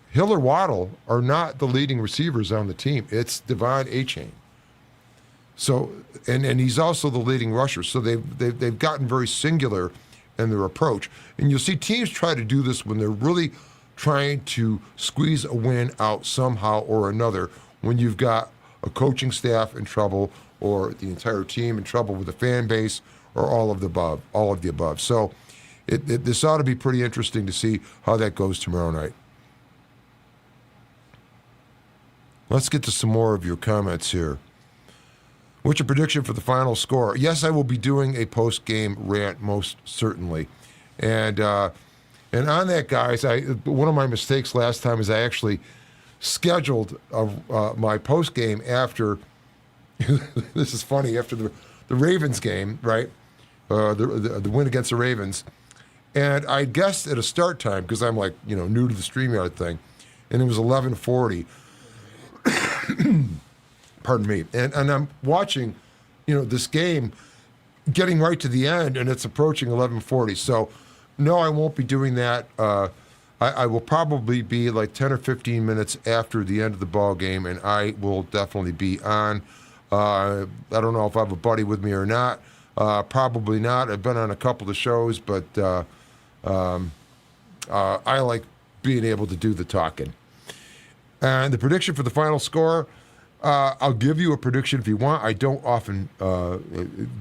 Hill or Waddle are not the leading receivers on the team. It's Devon Achane. So, and he's also the leading rusher. So they've gotten very singular in their approach. And you'll see teams try to do this when they're really trying to squeeze a win out somehow or another, when you've got a coaching staff in trouble or the entire team in trouble with the fan base or all of the above. So this ought to be pretty interesting to see how that goes tomorrow night. Let's get to some more of your comments here. What's your prediction for the final score? Yes, I will be doing a post-game rant, most certainly. And on that, guys, one of my mistakes last time is I actually scheduled my post-game after, this is funny, after the Ravens game, right? The win against the Ravens. And I guessed at a start time, because I'm like, new to the StreamYard thing, and it was 11:40. Pardon me. And I'm watching, this game getting right to the end, and it's approaching 11:40. So, no, I won't be doing that. I will probably be like 10 or 15 minutes after the end of the ball game, and I will definitely be on. I don't know if I have a buddy with me or not. Probably not. I've been on a couple of shows, but I like being able to do the talking. And the prediction for the final score, I'll give you a prediction if you want. I don't often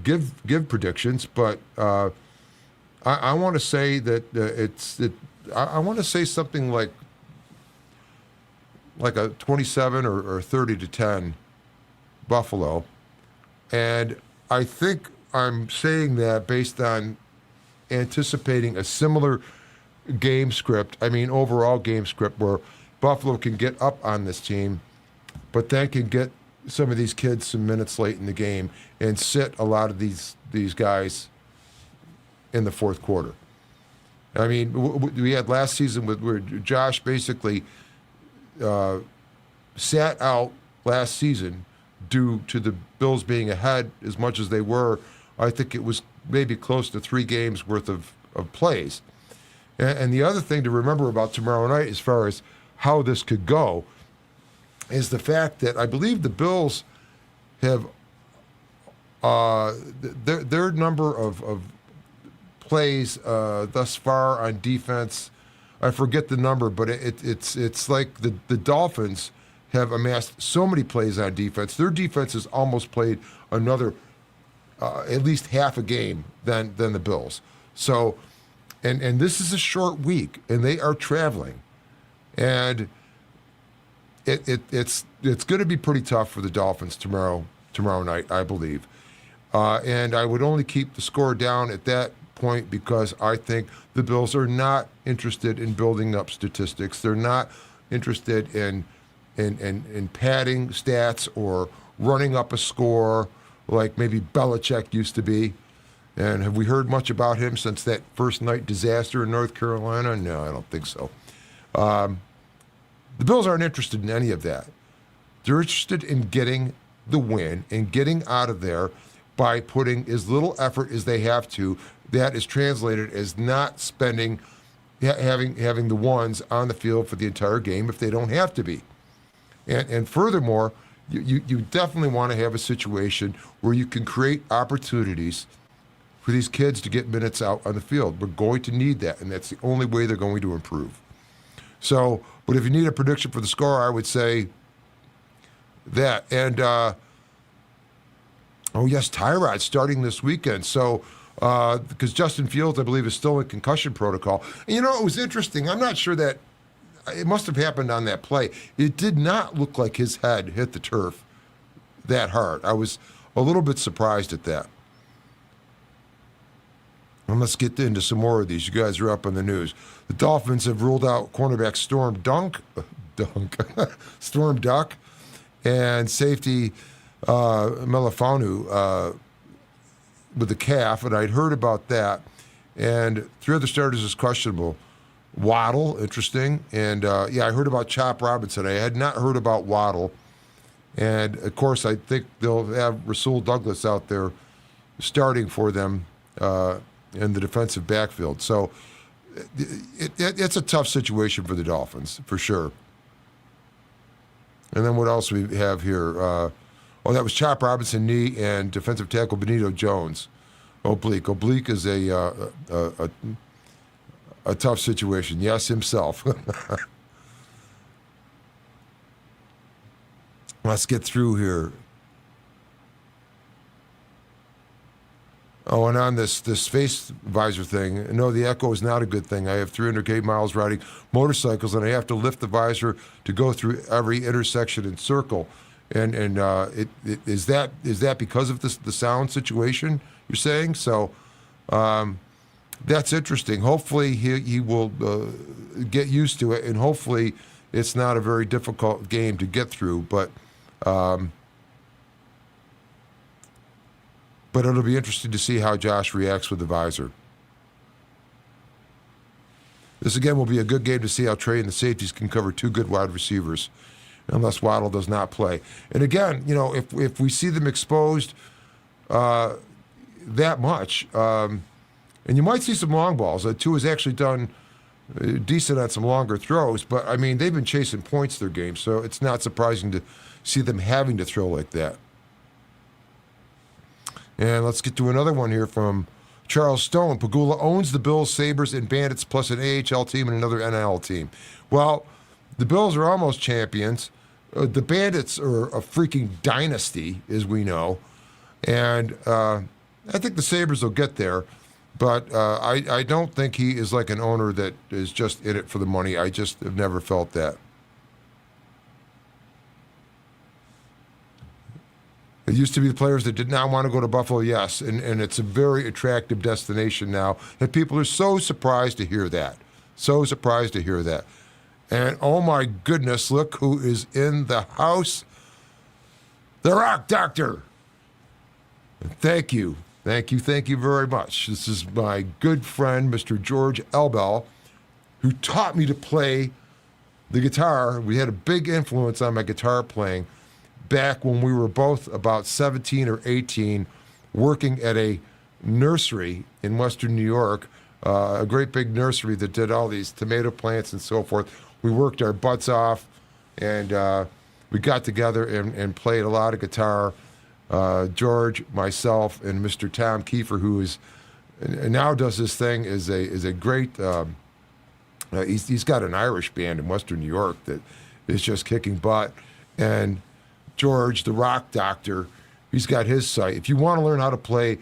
give predictions, but I want to say that I want to say something like a 27 or 30-10 Buffalo, and I think I'm saying that based on anticipating a similar game script. I mean, overall game script where Buffalo can get up on this team, but then can get some of these kids some minutes late in the game and sit a lot of these guys in the fourth quarter. I mean, we had last season where Josh basically sat out last season due to the Bills being ahead as much as they were. I think it was maybe close to 3 games worth of plays. And the other thing to remember about tomorrow night, as far as how this could go, is the fact that I believe the Bills have their number of plays thus far on defense. I forget the number, but it's like the Dolphins have amassed so many plays on defense. Their defense has almost played another at least half a game than the Bills. So and this is a short week, and they are traveling, and it's going to be pretty tough for the Dolphins tomorrow night, I believe. And I would only keep the score down at that point because I think the Bills are not interested in building up statistics. They're not interested in padding stats or running up a score like maybe Belichick used to be. And have we heard much about him since that first night disaster in North Carolina? No, I don't think so. The Bills aren't interested in any of that. They're interested in getting the win and getting out of there by putting as little effort as they have to. That is translated as not spending, having the ones on the field for the entire game if they don't have to be. And furthermore, you definitely want to have a situation where you can create opportunities for these kids to get minutes out on the field. We're going to need that, and that's the only way they're going to improve. So, but if you need a prediction for the score, I would say that. And, oh yes, Tyrod starting this weekend. So, because Justin Fields, I believe, is still in concussion protocol. And it was interesting. I'm not sure that it must have happened on that play. It did not look like his head hit the turf that hard. I was a little bit surprised at that. And let's get into some more of these. You guys are up on the news. The Dolphins have ruled out cornerback Storm Duck, and safety Melifonu with the calf, and I'd heard about that. And 3 other starters is questionable. Waddle, interesting. And I heard about Chop Robinson. I had not heard about Waddle. And of course, I think they'll have Rasul Douglas out there starting for them in the defensive backfield. So it's a tough situation for the Dolphins, for sure. And then what else we have here? That was Chop Robinson, knee, and defensive tackle Benito Jones. Oblique. Oblique is a tough situation. Yes, himself. Let's get through here. Oh, and on this face visor thing, no, the echo is not a good thing. I have 300K miles riding motorcycles, and I have to lift the visor to go through every intersection and circle. And is that because of the sound situation you're saying? So that's interesting. Hopefully he will get used to it, and hopefully it's not a very difficult game to get through. But it'll be interesting to see how Josh reacts with the visor. This, again, will be a good game to see how Trey and the safeties can cover 2 good wide receivers, unless Waddle does not play. And again, if we see them exposed that much, and you might see some long balls. Tua has actually done decent at some longer throws, but, I mean, they've been chasing points their game, so it's not surprising to see them having to throw like that. And let's get to another one here from Charles Stone. Pagula owns the Bills, Sabres, and Bandits, plus an AHL team and another NL team. Well, the Bills are almost champions. The Bandits are a freaking dynasty, as we know. And I think the Sabres will get there. But I don't think he is like an owner that is just in it for the money. I just have never felt that. It used to be the players that did not want to go to Buffalo, yes, and it's a very attractive destination now. And people are so surprised to hear that. So surprised to hear that. And oh my goodness, look who is in the house. The Rock Doctor. Thank you. Thank you very much. This is my good friend, Mr. George Elbel, who taught me to play the guitar. We had a big influence on my guitar playing back when we were both about 17 or 18, working at a nursery in Western New York, a great big nursery that did all these tomato plants and so forth. We worked our butts off, and we got together and played a lot of guitar. George, myself, and Mr. Tom Kiefer, who is now does this thing, is a great. He's got an Irish band in Western New York that is just kicking butt, and George, the Rock Doctor, he's got his site. If you want to learn how to play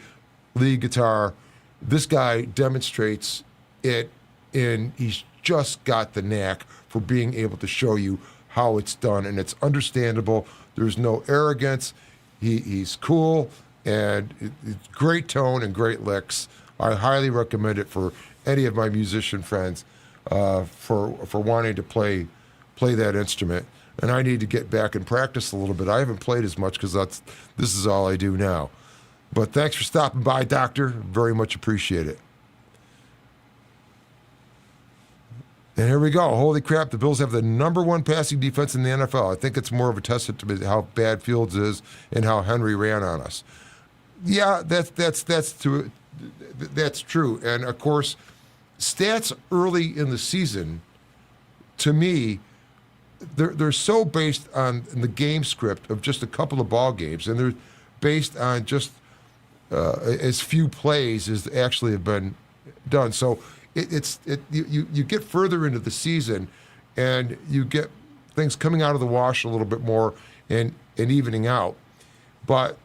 lead guitar, this guy demonstrates and he's just got the knack for being able to show you how it's done, and it's understandable. There's no arrogance. He's cool, and it's great tone and great licks. I highly recommend it for any of my musician friends for wanting to play that instrument. And I need to get back and practice a little bit. I haven't played as much because this is all I do now. But thanks for stopping by, Doctor. Very much appreciate it. And here we go. Holy crap, the Bills have the number one passing defense in the NFL. I think it's more of a testament to how bad Fields is and how Henry ran on us. Yeah, that's true. And, of course, stats early in the season, to me, they're so based on the game script of just a couple of ball games, and they're based on just as few plays as actually have been done. So you get further into the season, and you get things coming out of the wash a little bit more and evening out. But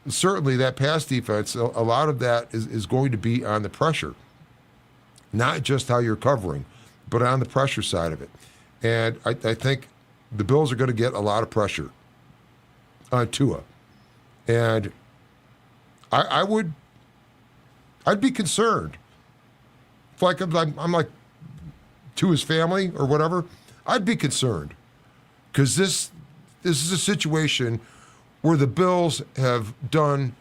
certainly that pass defense, a lot of that is going to be on the pressure, not just how you're covering, but on the pressure side of it. And I think the Bills are going to get a lot of pressure on Tua. And I'd be concerned. If like I'm like Tua's family or whatever, I'd be concerned. Because this is a situation where the Bills have done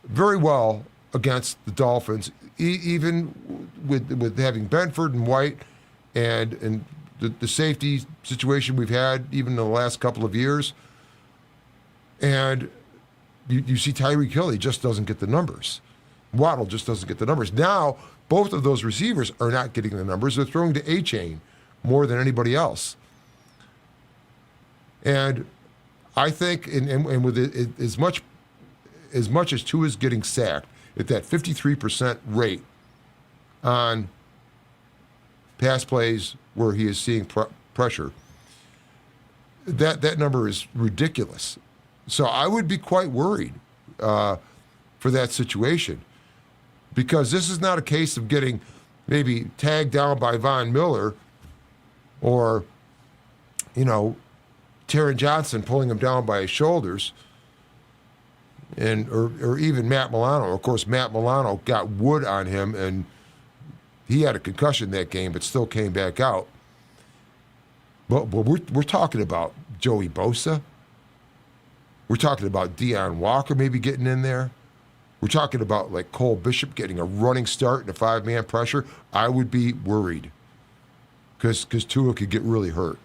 very well against the Dolphins, even with having Benford and White and the safety situation we've had even in the last couple of years. And you see Tyreek Hill, he just doesn't get the numbers. Waddle just doesn't get the numbers. Now, both of those receivers are not getting the numbers. They're throwing to A-Chain more than anybody else. And I think, and with it, as much as Tua's getting sacked at that 53% rate on pass plays where he is seeing pressure, that number is ridiculous. So I would be quite worried for that situation, because this is not a case of getting maybe tagged down by Von Miller or, Taron Johnson pulling him down by his shoulders, or even Matt Milano. Of course, Matt Milano got wood on him, and he had a concussion that game, but still came back out. But we're talking about Joey Bosa. We're talking about Deion Walker maybe getting in there. We're talking about like Cole Bishop getting a running start in a 5-man pressure. I would be worried because Tua could get really hurt.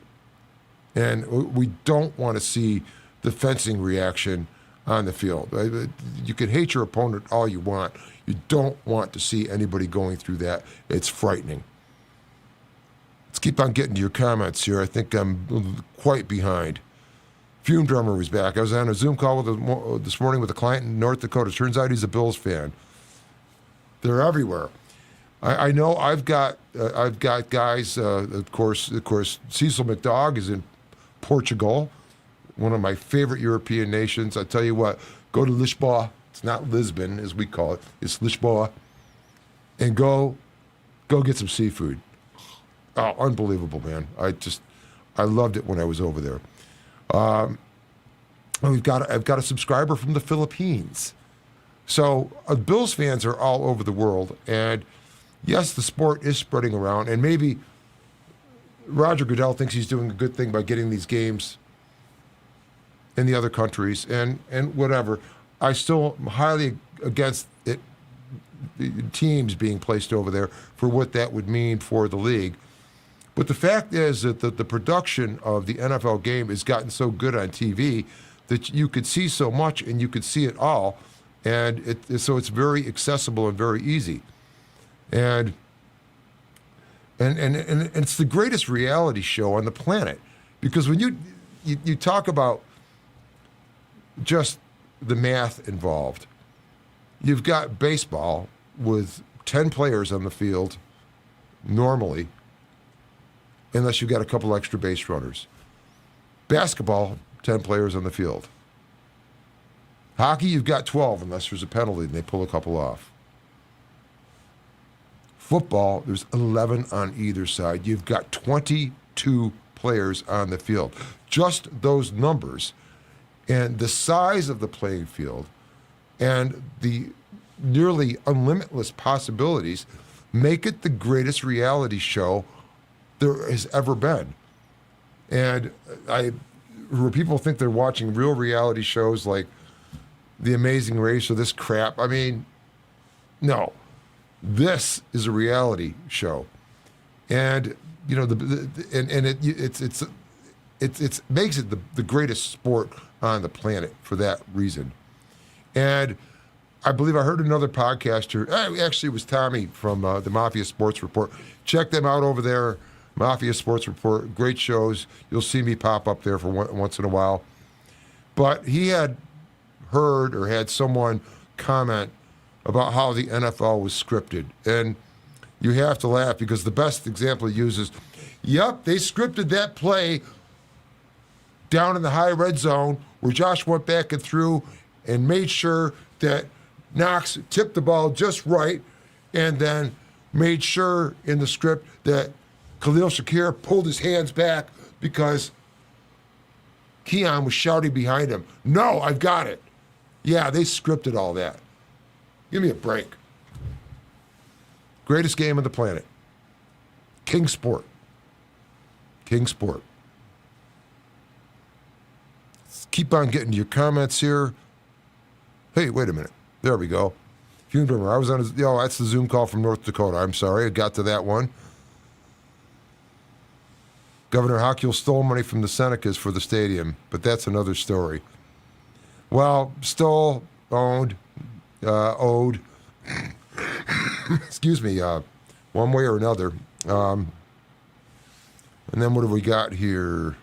And we don't want to see the fencing reaction on the field. You can hate your opponent all you want. You don't want to see anybody going through that. It's frightening. Let's keep on getting to your comments here. I think I'm quite behind. Fume Drummer was back. I was on a Zoom call this morning with a client in North Dakota. Turns out he's a Bills fan. They're everywhere. I know I've got guys. Of course, Cecil McDonald is in Portugal, one of my favorite European nations. I tell you what, go to Lisboa. It's not Lisbon as we call it. It's Lisboa, and go get some seafood. Oh, unbelievable, man! I loved it when I was over there. I've got a subscriber from the Philippines. So Bills fans are all over the world, and yes, the sport is spreading around, and maybe Roger Goodell thinks he's doing a good thing by getting these games in the other countries, and whatever. I still am highly against it, the teams being placed over there for what that would mean for the league. But the fact is that the production of the NFL game has gotten so good on TV that you could see so much and you could see it all, and so it's very accessible and very easy. And it's the greatest reality show on the planet, because when you talk about just the math involved, you've got baseball with 10 players on the field normally, unless you've got a couple extra base runners. Basketball, 10 players on the field. Hockey, you've got 12 unless there's a penalty and they pull a couple off. Football, there's 11 on either side. You've got 22 players on the field. Just those numbers and the size of the playing field and the nearly unlimitless possibilities make it the greatest reality show there has ever been. And where people think they're watching real reality shows like The Amazing Race or this crap, I mean, no. This is a reality show, and you know it makes it the greatest sport on the planet for that reason. And I believe I heard another podcaster. Actually, it was Tommy from the Mafia Sports Report. Check them out over there, Mafia Sports Report. Great shows. You'll see me pop up there for once in a while. But he had heard or had someone comment about how the NFL was scripted. And you have to laugh because the best example he uses, yep, they scripted that play down in the high red zone where Josh went back and threw and made sure that Knox tipped the ball just right and then made sure in the script that Khalil Shakir pulled his hands back because Keon was shouting behind him, no, I've got it. Yeah, they scripted all that. Give me a break. Greatest game on the planet. King sport. King sport. Let's keep on getting to your comments here. Hey, wait a minute. There we go. I was on his, that's the Zoom call from North Dakota. I'm sorry, I got to that one. Governor Hochul stole money from the Senecas for the stadium, but that's another story. Well, stole, owned, owed, excuse me, one way or another. And then what have we got here?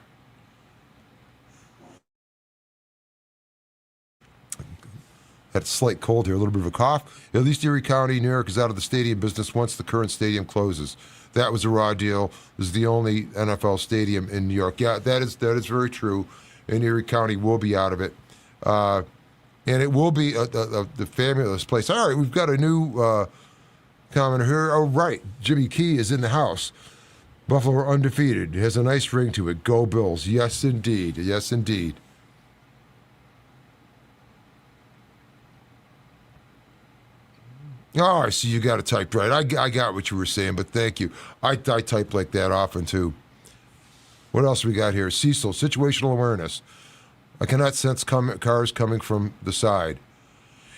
Had a slight cold here, a little bit of a cough. At least Erie County, New York is out of the stadium business once the current stadium closes. That was a raw deal. This is the only NFL stadium in New York. Yeah, that is very true. And Erie County will be out of it. And it will be the fabulous place. All right, we've got a new commenter here. Oh, right. Jimmy Key is in the house. Buffalo are undefeated. It has a nice ring to it. Go Bills. Yes, indeed. Yes, indeed. Oh, I see you got it typed right. I got what you were saying, but thank you. I type like that often, too. What else we got here? Cecil, situational awareness. I cannot sense cars coming from the side.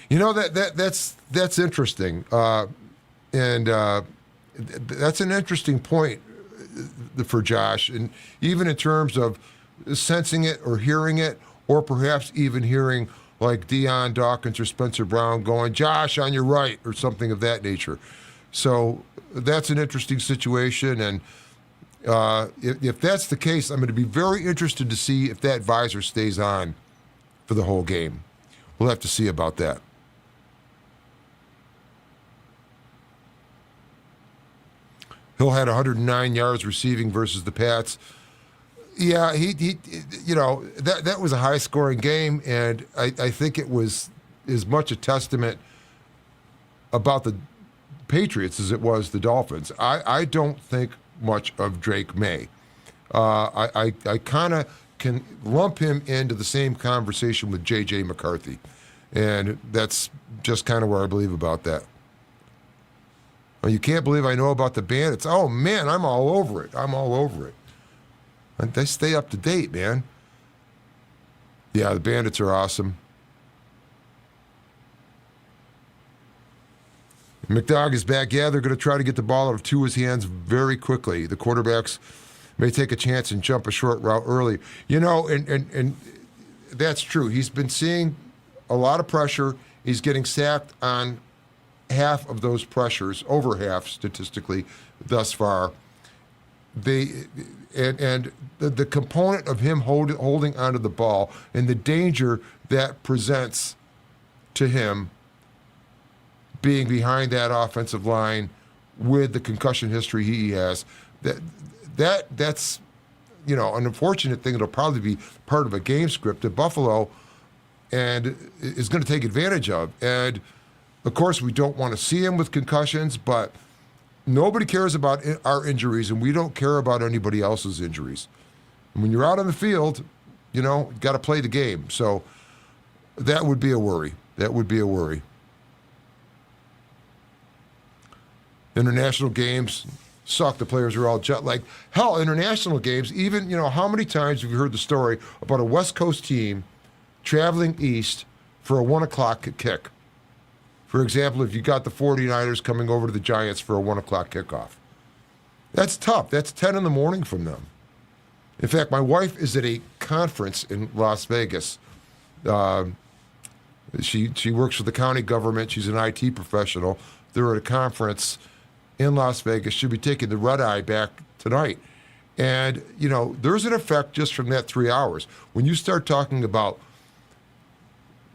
You know, that's interesting. And that's an interesting point for Josh. And even in terms of sensing it or hearing it, or perhaps even hearing like Deion Dawkins or Spencer Brown going, Josh, on your right, or something of that nature. So that's an interesting situation. And if that's the case, I'm going to be very interested to see if that visor stays on for the whole game. We'll have to see about that. Hill had 109 yards receiving versus the Pats. Yeah, he you know, that was a high-scoring game, and I think it was as much a testament about the Patriots as it was the Dolphins. I don't think much of Drake May. I kind of can lump him into the same conversation with J.J. McCarthy, and that's just kind of where I believe about that. Oh, you can't believe I know about the Bandits. Oh, man, I'm all over it. I'm all over it. They stay up to date, man. Yeah, the Bandits are awesome. McDowell is back. Yeah, they're going to try to get the ball out of Tua's hands very quickly. The quarterbacks may take a chance and jump a short route early. You know, and that's true. He's been seeing a lot of pressure. He's getting sacked on half of those pressures, over half statistically thus far. The component of him holding onto the ball and the danger that presents to him being behind that offensive line with the concussion history he has, that's you know, an unfortunate thing. It'll probably be part of a game script that Buffalo and is going to take advantage of. And of course, we don't want to see him with concussions, but nobody cares about our injuries, and we don't care about anybody else's injuries. And when you're out on the field, you got to play the game. So that would be a worry. That would be a worry. International games suck. The players are all jet lagged. Hell, international games, even, how many times have you heard the story about a West Coast team traveling east for a 1 o'clock kick? For example, if you got the 49ers coming over to the Giants for a 1 o'clock kickoff. That's tough. That's 10 in the morning from them. In fact, my wife is at a conference in Las Vegas. She works for the county government. She's an IT professional. They're at a conference in Las Vegas. She'll be taking the red eye back tonight. And, there's an effect just from that 3 hours. When you start talking about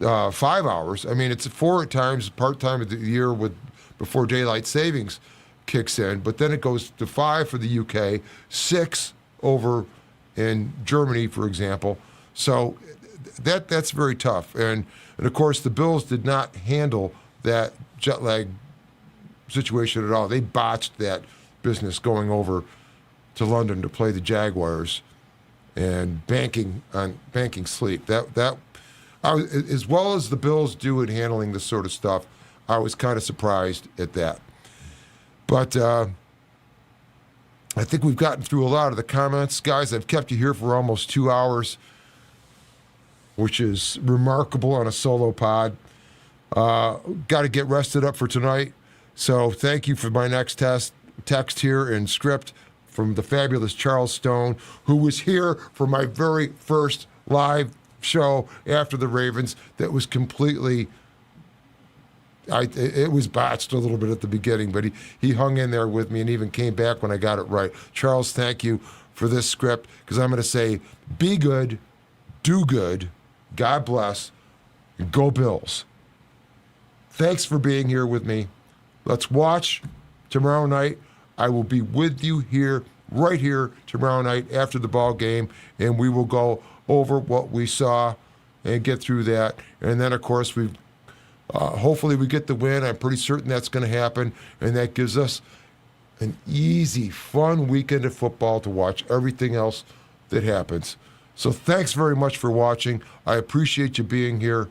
5 hours, I mean, it's 4 at times, part-time of the year before daylight savings kicks in, but then it goes to 5 for the UK, 6 over in Germany, for example. So that's very tough. And of course, the Bills did not handle that jet lag situation at all. They botched that business going over to London to play the Jaguars and banking sleep. As well as the Bills do in handling this sort of stuff, I was kind of surprised at that. But I think we've gotten through a lot of the comments. Guys, I've kept you here for almost 2 hours, which is remarkable on a solo pod. Got to get rested up for tonight. So thank you for my next text here in script from the fabulous Charles Stone, who was here for my very first live show after the Ravens. That was completely, it was botched a little bit at the beginning, but he hung in there with me and even came back when I got it right. Charles, thank you for this script, because I'm going to say, be good, do good, God bless, and go Bills. Thanks for being here with me. Let's watch tomorrow night. I will be with you right here tomorrow night after the ball game, and we will go over what we saw and get through that. And then, of course, hopefully we get the win. I'm pretty certain that's going to happen, and that gives us an easy, fun weekend of football to watch everything else that happens. So thanks very much for watching. I appreciate you being here.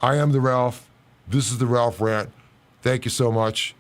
I am the Ralph. This is the Ralph Rant. Thank you so much.